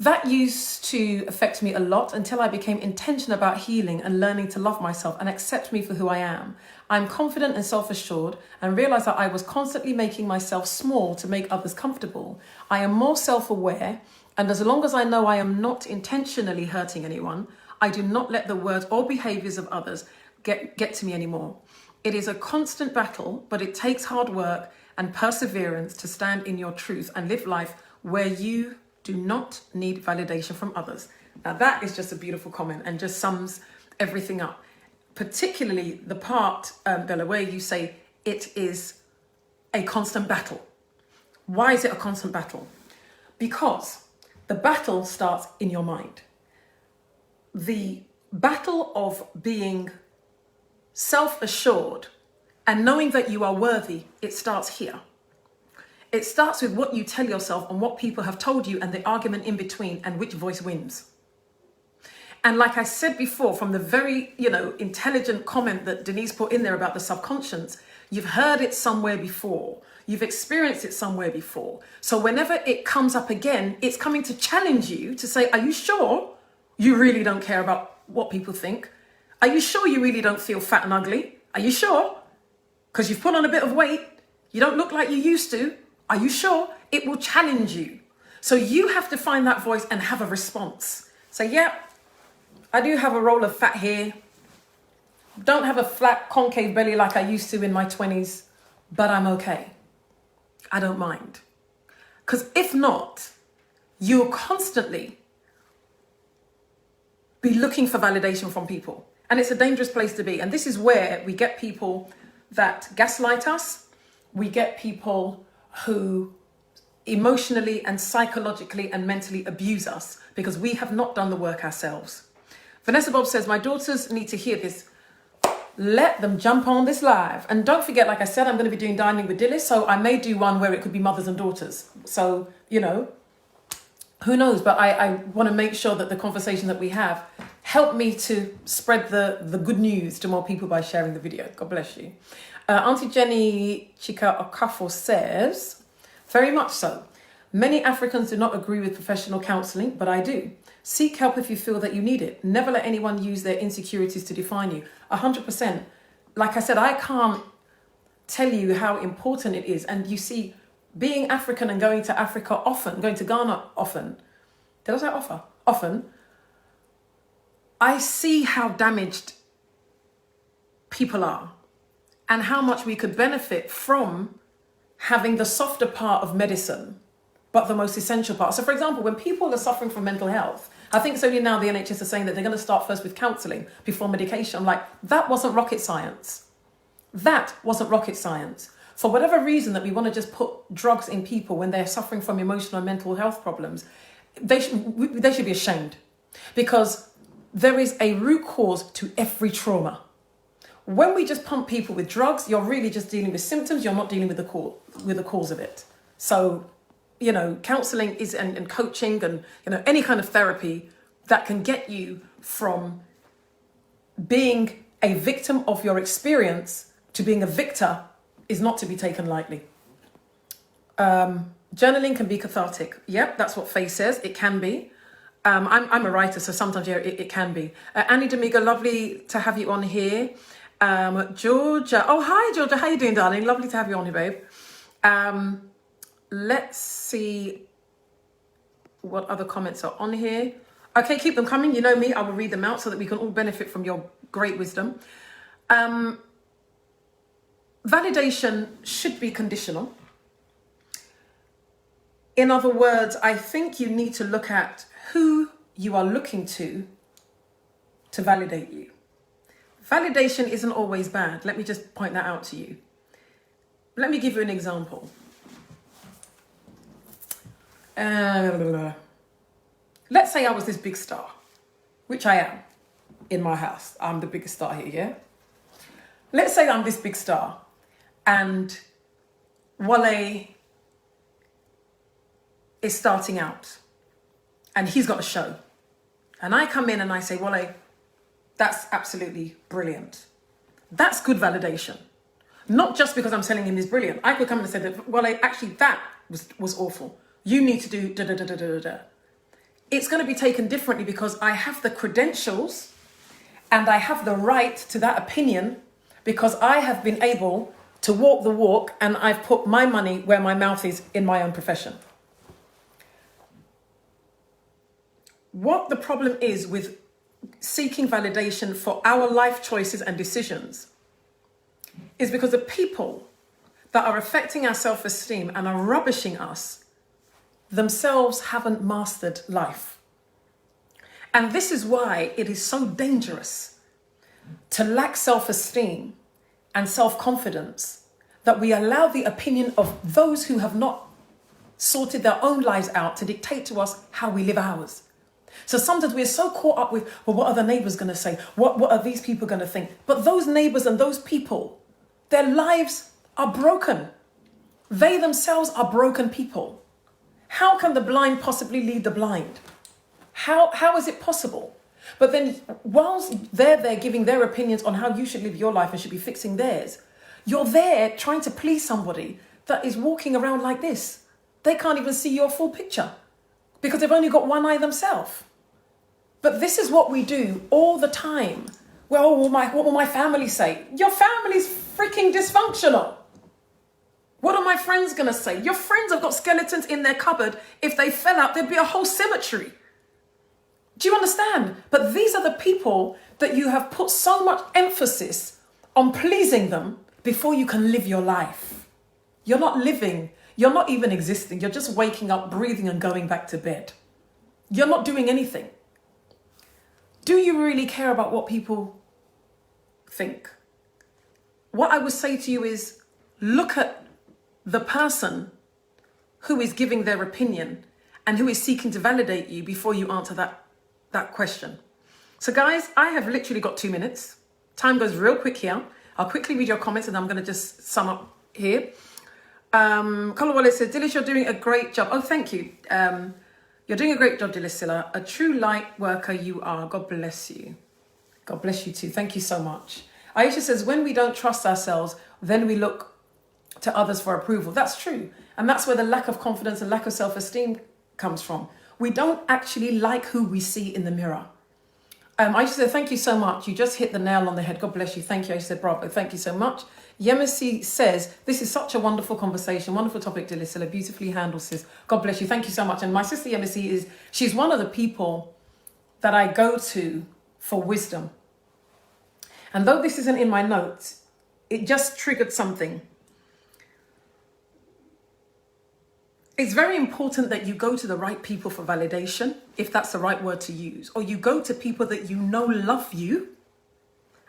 That used to affect me a lot until I became intentional about healing and learning to love myself and accept me for who I am. I'm confident and self-assured and realized that I was constantly making myself small to make others comfortable. I am more self-aware, and as long as I know I am not intentionally hurting anyone, I do not let the words or behaviors of others get to me anymore. It is a constant battle, but it takes hard work and perseverance to stand in your truth and live life where you do not need validation from others. Now that is just a beautiful comment and just sums everything up. Particularly the part, Bella, where you say it is a constant battle. Why is it a constant battle? Because the battle starts in your mind. The battle of being self-assured and knowing that you are worthy, it starts here. It starts with what you tell yourself and what people have told you and the argument in between and which voice wins. And like I said before, from the very, intelligent comment that Denise put in there about the subconscious, you've heard it somewhere before. You've experienced it somewhere before. So whenever it comes up again, it's coming to challenge you to say, are you sure you really don't care about what people think? Are you sure you really don't feel fat and ugly? Are you sure? because you've put on a bit of weight, you don't look like you used to. Are you sure? It will challenge you. So you have to find that voice and have a response. Say, yeah, I do have a roll of fat here. Don't have a flat concave belly like I used to in my 20s, but I'm okay. I don't mind. Because if not, you'll constantly be looking for validation from people. And it's a dangerous place to be. And this is where we get people that gaslight us. We get people who emotionally and psychologically and mentally abuse us because we have not done the work ourselves. Vanessa Bob says, my daughters need to hear this. Let them jump on this live. And don't forget, like I said, I'm going to be doing Dining with Dilys. So I may do one where it could be mothers and daughters. So, you know, who knows? But I want to make sure that the conversation that we have help me to spread the good news to more people by sharing the video. God bless you. Auntie Jenny Chika Okafo says, very much so. Many Africans do not agree with professional counselling, but I do. Seek help if you feel that you need it. Never let anyone use their insecurities to define you. 100%. Like I said, I can't tell you how important it is. And you see, being African and going to Africa often, going to Ghana often, did I say often? Often, I see how damaged people are and how much we could benefit from having the softer part of medicine, but the most essential part. So for example, when people are suffering from mental health, I think it's only now the NHS are saying that they're going to start first with counselling before medication. I'm like, that wasn't rocket science. That wasn't rocket science. For whatever reason that we want to just put drugs in people when they're suffering from emotional and mental health problems, they should be ashamed, because there is a root cause to every trauma. When we just pump people with drugs, you're really just dealing with symptoms. You're not dealing with the cause of it. So, you know, counselling is and coaching and, you know, any kind of therapy that can get you from being a victim of your experience to being a victor is not to be taken lightly. Journaling can be cathartic. Yep, that's what Faye says. It can be. I'm a writer, so sometimes, yeah, it can be. Annie Domingo, lovely to have you on here. Georgia. Oh, hi, Georgia. How you doing, darling? Lovely to have you on here, babe. Let's see what other comments are on here. Okay, keep them coming. You know me, I will read them out so that we can all benefit from your great wisdom. Validation should be conditional. In other words, I think you need to look at who you are looking to validate you. Validation isn't always bad. Let me just point that out to you. Let me give you an example. Let's say I was this big star, which I am in my house. I'm the biggest star here, yeah? Let's say I'm this big star and Wale is starting out and he's got a show. And I come in and I say, Wale, that's absolutely brilliant. That's good validation. Not just because I'm telling him he's brilliant. I could come in and say that, well, actually that was awful. You need to do da da da da da da. It's going to be taken differently because I have the credentials and I have the right to that opinion because I have been able to walk the walk and I've put my money where my mouth is in my own profession. What the problem is with seeking validation for our life choices and decisions is because the people that are affecting our self-esteem and are rubbishing us themselves haven't mastered life. And this is why it is so dangerous to lack self-esteem and self-confidence that we allow the opinion of those who have not sorted their own lives out to dictate to us how we live ours. So sometimes we're so caught up with, well, what are the neighbors going to say? What are these people going to think? But those neighbors and those people, their lives are broken. They themselves are broken people. How can the blind possibly lead the blind? How is it possible? But then whilst they're there giving their opinions on how you should live your life and should be fixing theirs, you're there trying to please somebody that is walking around like this. They can't even see your full picture because they've only got one eye themselves. But this is what we do all the time Well, what will my family say? Your family's freaking dysfunctional. What are my friends going to say? Your friends have got skeletons in their cupboard. If they fell out, there'd be a whole cemetery. Do you understand? But these are the people that you have put so much emphasis on pleasing them before you can live your life. You're not living. You're not even existing. You're just waking up, breathing, and going back to bed. You're not doing anything. Do you really care about what people think? What I would say to you is, look at the person who is giving their opinion and who is seeking to validate you before you answer that question. So guys, I have literally got 2 minutes. Time goes real quick here. I'll quickly read your comments and I'm going to just sum up here. Colin Wallace says, Dilys, you're doing a great job. Oh, thank you. You're doing a great job, Dilys. A true light worker you are. God bless you. God bless you too. Thank you so much. Aisha says, when we don't trust ourselves, then we look to others for approval. That's true. And that's where the lack of confidence and lack of self-esteem comes from. We don't actually like who we see in the mirror. Aisha said, thank you so much. You just hit the nail on the head. God bless you. Thank you. Aisha said, bravo. Thank you so much. Yemisi says, this is such a wonderful conversation, wonderful topic, Dilys. Beautifully handled, sis. God bless you. Thank you so much. And my sister Yemisi she's one of the people that I go to for wisdom. And though this isn't in my notes, it just triggered something. It's very important that you go to the right people for validation, if that's the right word to use, or you go to people that you know love you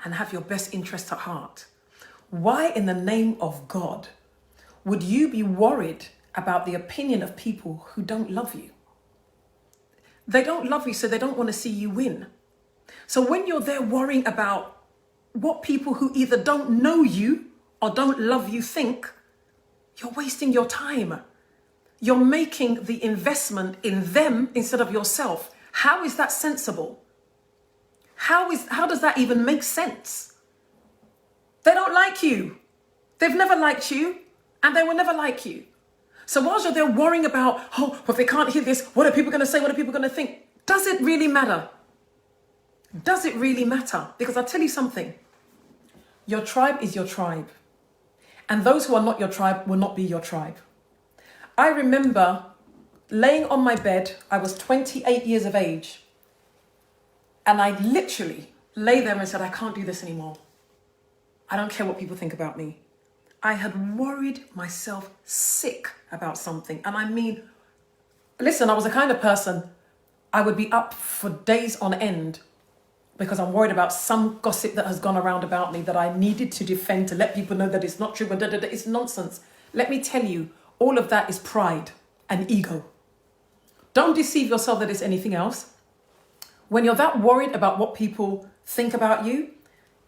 and have your best interest at heart. Why in the name of God would you be worried about the opinion of people who don't love you? They don't love you, so they don't want to see you win. So when you're there worrying about what people who either don't know you or don't love you think, you're wasting your time. You're making the investment in them instead of yourself. How is that sensible? How does that even make sense? They don't like you. They've never liked you, and they will never like you. So whilst you're there worrying about, oh, but they can't hear this, what are people going to say? What are people going to think? Does it really matter? Does it really matter? Because I'll tell you something. Your tribe is your tribe. And those who are not your tribe will not be your tribe. I remember laying on my bed. I was 28 years of age. And I literally lay there and said, I can't do this anymore. I don't care what people think about me. I had worried myself sick about something. And I mean, listen, I was the kind of person, I would be up for days on end because I'm worried about some gossip that has gone around about me that I needed to defend, to let people know that it's not true. And it's nonsense. Let me tell you, all of that is pride and ego. Don't deceive yourself that it's anything else. When you're that worried about what people think about you,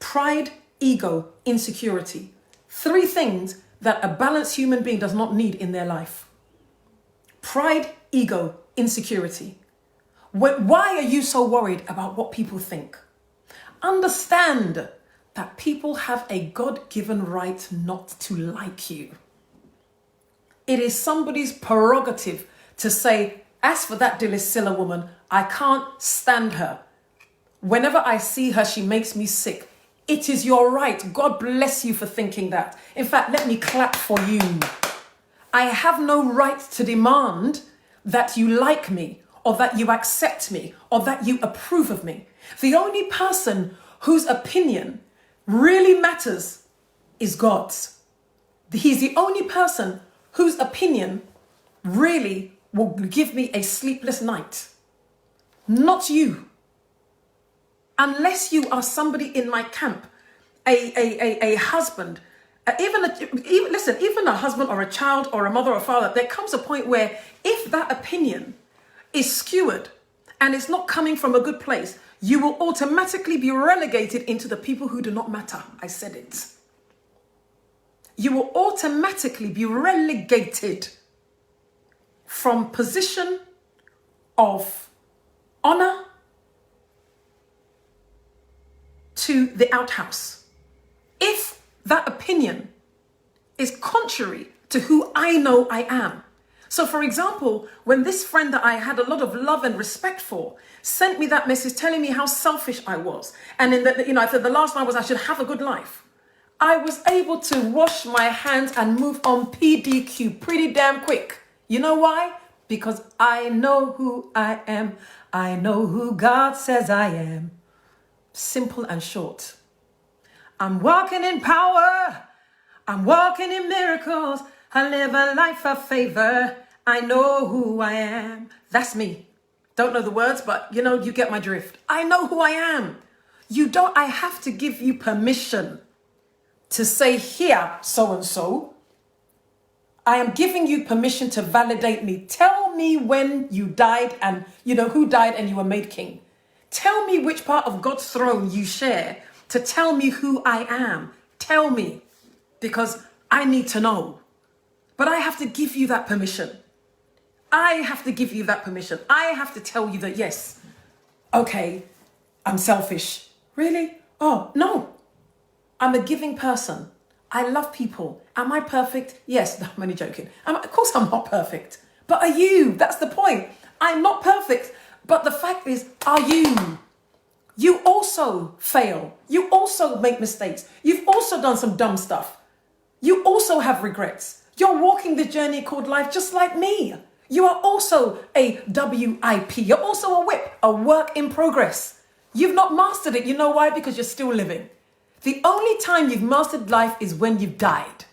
pride, ego, insecurity. 3 things that a balanced human being does not need in their life. Pride, ego, insecurity. Why are you so worried about what people think? Understand that people have a God-given right not to like you. It is somebody's prerogative to say, as for that Dilys woman, I can't stand her. Whenever I see her, she makes me sick. It is your right. God bless you for thinking that. In fact, let me clap for you. I have no right to demand that you like me or that you accept me or that you approve of me. The only person whose opinion really matters is God's. He's the only person whose opinion really will give me a sleepless night. Not you. Unless you are somebody in my camp, a husband, even a husband or a child or a mother or father, there comes a point where if that opinion is skewed and it's not coming from a good place, you will automatically be relegated into the people who do not matter. I said it. You will automatically be relegated from position of honor to the outhouse. If that opinion is contrary to who I know I am. So for example, when this friend that I had a lot of love and respect for sent me that message telling me how selfish I was, and I said the last line was I should have a good life, I was able to wash my hands and move on PDQ pretty damn quick. You know why? Because I know who I am. I know who God says I am. Simple and short. I'm walking in power. I'm walking in miracles. I live a life of favor. I know who I am. That's me. Don't know the words, but you get my drift. I know who I am. I have to give you permission to say here, so-and-so. I am giving you permission to validate me. Tell me when you died and, who died and you were made king. Tell me which part of God's throne you share to tell me who I am. Tell me, because I need to know. But I have to give you that permission. I have to give you that permission. I have to tell you that, yes, okay, I'm selfish. Really? Oh, no. I'm a giving person. I love people. Am I perfect? Yes, no, I'm only joking. Of course I'm not perfect. But are you? That's the point. I'm not perfect. But the fact is, are you? You also fail. You also make mistakes. You've also done some dumb stuff. You also have regrets. You're walking the journey called life just like me. You are also a WIP. You're also a WIP, a work in progress. You've not mastered it. You know why? Because you're still living. The only time you've mastered life is when you've died.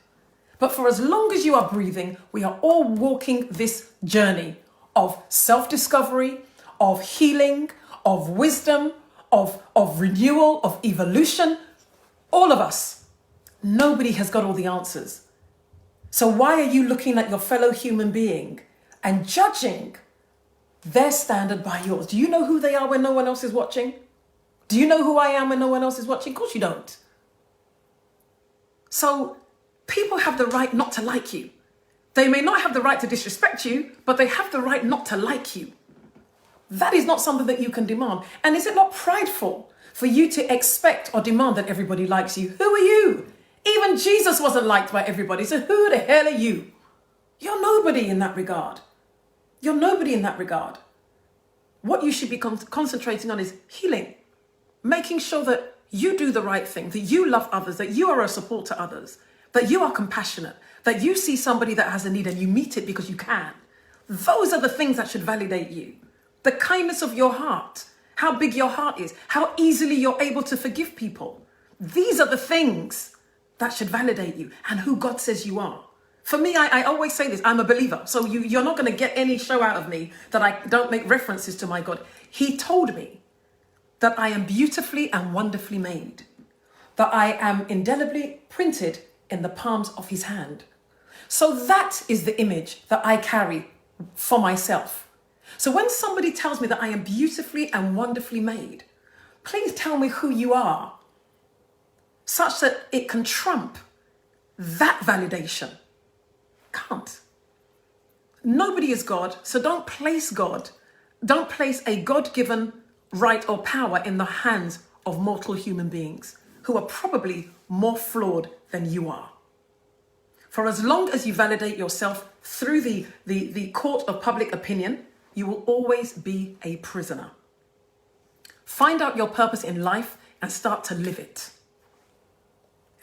But for as long as you are breathing, we are all walking this journey of self-discovery, of healing, of wisdom, of renewal, of evolution. All of us. Nobody has got all the answers. So why are you looking at your fellow human being and judging their standard by yours? Do you know who they are when no one else is watching? Do you know who I am when no one else is watching? Of course you don't. So people have the right not to like you. They may not have the right to disrespect you, but they have the right not to like you. That is not something that you can demand. And is it not prideful for you to expect or demand that everybody likes you? Who are you? Even Jesus wasn't liked by everybody. So who the hell are you? You're nobody in that regard. You're nobody in that regard. What you should be concentrating on is healing. Making sure that you do the right thing, that you love others, that you are a support to others, that you are compassionate, that you see somebody that has a need and you meet it because you can. Those are the things that should validate you. The kindness of your heart, how big your heart is, how easily you're able to forgive people. These are the things that should validate you and who God says you are. For me, I always say this, I'm a believer. So you're not going to get any show out of me that I don't make references to my God. He told me that I am beautifully and wonderfully made, that I am indelibly printed in the palms of his hand. So that is the image that I carry for myself. So when somebody tells me that I am beautifully and wonderfully made, please tell me who you are, such that it can trump that validation. Can't. Nobody is God, so don't place a God-given right or power in the hands of mortal human beings who are probably more flawed than you are. For as long as you validate yourself through the court of public opinion, you will always be a prisoner. Find out your purpose in life and start to live it.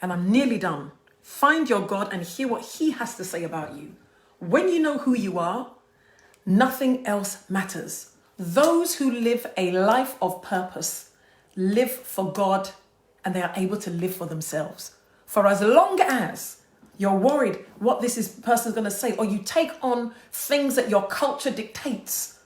And I'm nearly done. Find your God and hear what he has to say about you. When you know who you are, nothing else matters. Those who live a life of purpose live for God and they are able to live for themselves. For as long as you're worried what person's going to say, or you take on things that your culture dictates,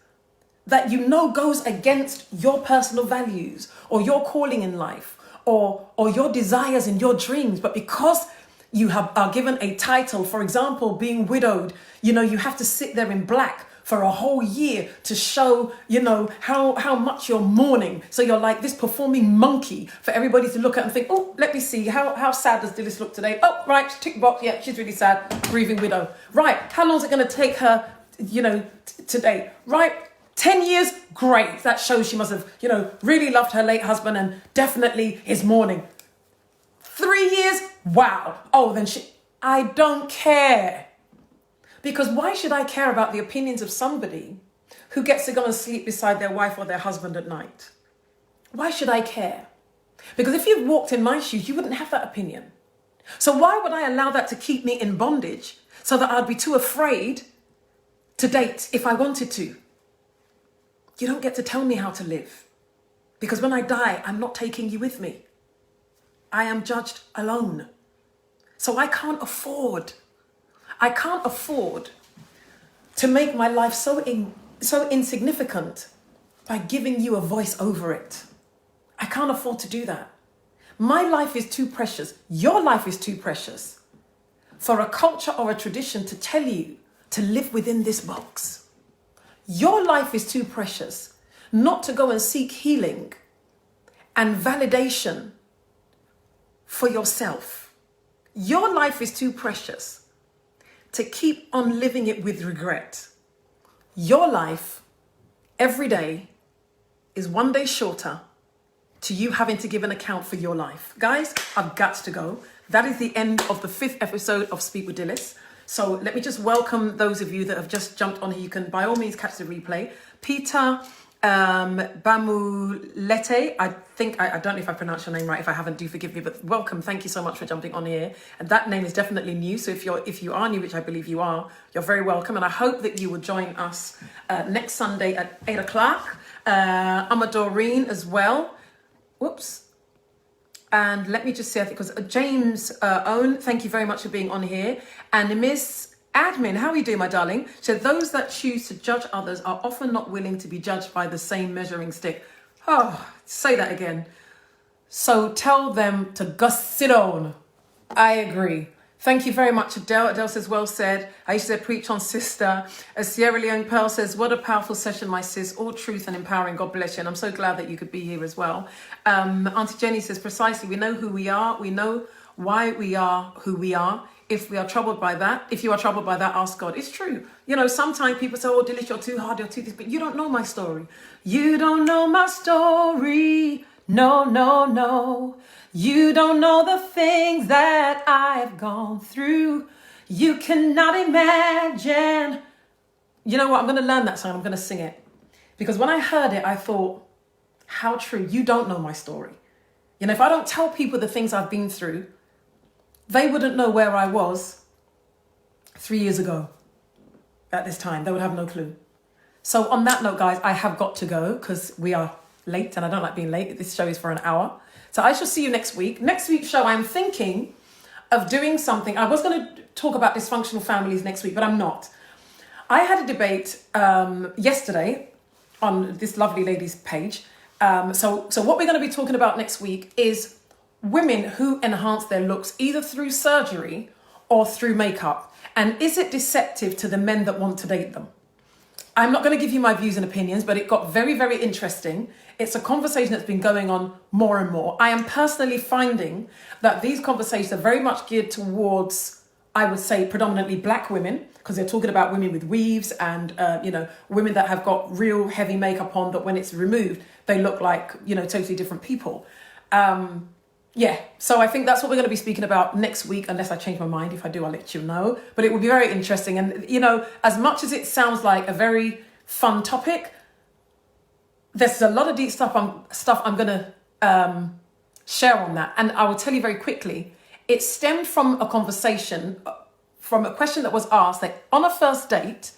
that you know goes against your personal values or your calling in life or your desires and your dreams, but because you are given a title, for example, being widowed, you have to sit there in black for a whole year to show, how much you're mourning. So you're like this performing monkey for everybody to look at and think, oh, let me see, how sad does Dilys look today? Oh, right, tick box, yeah, she's really sad, grieving widow. Right, how long is it going to take her, today? Right, 10 years, great. That shows she must have, really loved her late husband and definitely is mourning. 3 years, wow. Oh, then I don't care. Because why should I care about the opinions of somebody who gets to go and sleep beside their wife or their husband at night? Why should I care? Because if you've walked in my shoes, you wouldn't have that opinion. So why would I allow that to keep me in bondage so that I'd be too afraid to date if I wanted to? You don't get to tell me how to live. Because when I die, I'm not taking you with me. I am judged alone. So I can't afford to make my life so insignificant by giving you a voice over it. I can't afford to do that. My life is too precious. Your life is too precious for a culture or a tradition to tell you to live within this box. Your life is too precious not to go and seek healing and validation for yourself. Your life is too precious to keep on living it with regret. Your life, every day, is one day shorter to you having to give an account for your life. Guys, I've got to go. That is the end of the 5th episode of Speak with Dilys. So let me just welcome those of you that have just jumped on here. You can by all means catch the replay. Peter Bamulete, I don't know if I pronounced your name right. If I haven't, do forgive me, but welcome. Thank you so much for jumping on here. And that name is definitely new. So if you are new, which I believe you are, you're very welcome. And I hope that you will join us next Sunday at 8 o'clock. Doreen as well. Whoops. And let me just say, I think it was James Owen, thank you very much for being on here. And Miss Admin, how are you doing, my darling? So those that choose to judge others are often not willing to be judged by the same measuring stick. Oh, say that again. So tell them to go sit on. I agree. Thank you very much, Adele. Adele says, well said. I used to say, preach on, sister. Sierra Leone Pearl says, what a powerful session, my sis. All truth and empowering. God bless you. And I'm so glad that you could be here as well. Auntie Jenny says, precisely, we know who we are. We know why we are who we are. If you are troubled by that, ask God. It's true. You know, sometimes people say, oh, Dilys, you're too hard, you're too this. But you don't know my story. You don't know my story. No, no, no. You don't know the things that I've gone through. You cannot imagine. You know what? I'm going to learn that song. I'm going to sing it. Because when I heard it, I thought, how true. You don't know my story. You know, if I don't tell people the things I've been through, they wouldn't know where I was 3 years ago at this time. They would have no clue. So on that note, guys, I have got to go because we are late and I don't like being late. This show is for an hour. So I shall see you next week. Next week's show, I'm thinking of doing something. I was going to talk about dysfunctional families next week, but I'm not. I had a debate yesterday on this lovely lady's page. So what we're going to be talking about next week is women who enhance their looks either through surgery or through makeup. And is it deceptive to the men that want to date them? I'm not going to give you my views and opinions, but it got very, very interesting. It's a conversation that's been going on more and more. I am personally finding that these conversations are very much geared towards, I would say, predominantly black women, because they're talking about women with weaves and, women that have got real heavy makeup on that when it's removed, they look like, totally different people. So I think that's what we're going to be speaking about next week, unless I change my mind. If I do, I'll let you know. But it will be very interesting. And, as much as it sounds like a very fun topic, there's a lot of deep stuff I'm going to share on that. And I will tell you very quickly, it stemmed from a conversation, from a question that was asked, that on a first date,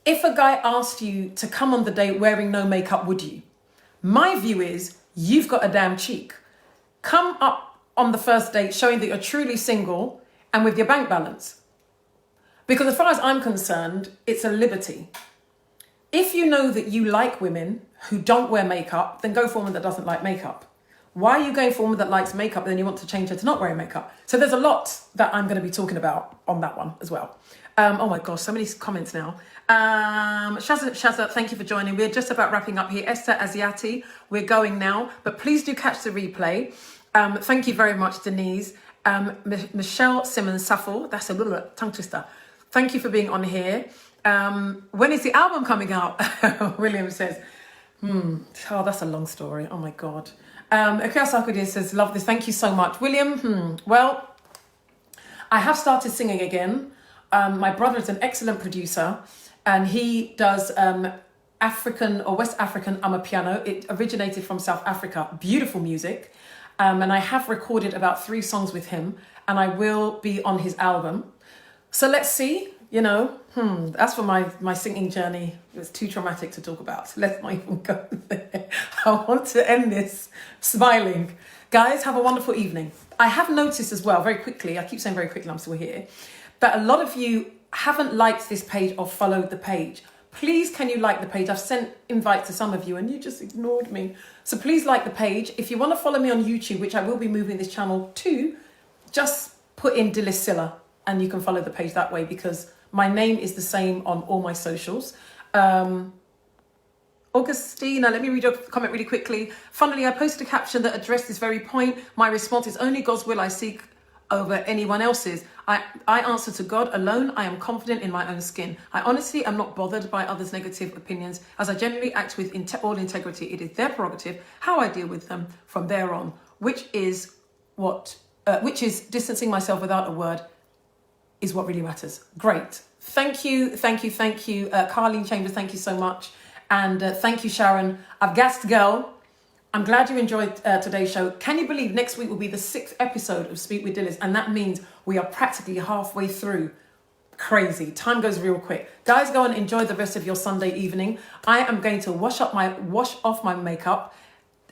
if a guy asked you to come on the date wearing no makeup, would you? My view is, you've got a damn cheek. Come up on the first date showing that you're truly single and with your bank balance. Because as far as I'm concerned, it's a liberty. If you know that you like women who don't wear makeup, then go for a woman that doesn't like makeup. Why are you going for a woman that likes makeup and then you want to change her to not wearing makeup? So there's a lot that I'm going to be talking about on that one as well. Oh my gosh, so many comments now. Shazza, thank you for joining. We're just about wrapping up here. Esther Asiati, we're going now, but please do catch the replay. Thank you very much, Denise. Michelle Simmons Saffel, that's a little tongue twister. Thank you for being on here. When is the album coming out? William says, oh, that's a long story. Oh my God. Akira Sakudia says, love this. Thank you so much. William, well, I have started singing again. My brother is an excellent producer, and he does African or West African amapiano. It originated from South Africa. Beautiful music. And I have recorded about 3 songs with him, and I will be on his album. So let's see, that's for my singing journey. It was too traumatic to talk about. So let's not even go there. I want to end this smiling. Guys, have a wonderful evening. I have noticed as well, very quickly, I keep saying very quickly, I'm still here, that a lot of you haven't liked this page or followed the page. Please, can you like the page? I've sent invites to some of you and you just ignored me. So please like the page. If you want to follow me on YouTube, which I will be moving this channel to, just put in Dilys and you can follow the page that way, because my name is the same on all my socials. Augustina, let me read your comment really quickly. Funnily, I posted a caption that addressed this very point. My response is, only God's will I seek over anyone else's. I answer to God alone. I am confident in my own skin. I honestly am not bothered by others' negative opinions, as I generally act with all integrity. It is their prerogative how I deal with them from there on, which is distancing myself without a word is what really matters. Great. Thank you. Carlene Chambers, thank you so much. And thank you, Sharon. I've gassed, girl. I'm glad you enjoyed today's show. Can you believe next week will be the 6th episode of Speak with Dilys? And that means we are practically halfway through. Crazy. Time goes real quick. Guys, go and enjoy the rest of your Sunday evening. I am going to wash off my makeup.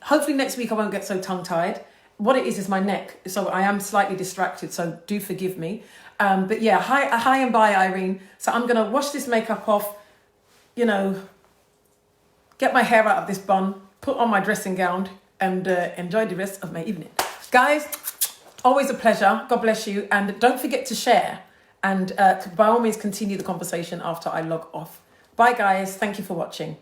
Hopefully next week I won't get so tongue-tied. What it is my neck. So I am slightly distracted, so do forgive me. But yeah, hi and bye, Irene. So I'm going to wash this makeup off, get my hair out of this bun, put on my dressing gown, and enjoy the rest of my evening. Guys, always a pleasure. God bless you. And don't forget to share. And by all means, continue the conversation after I log off. Bye, guys. Thank you for watching.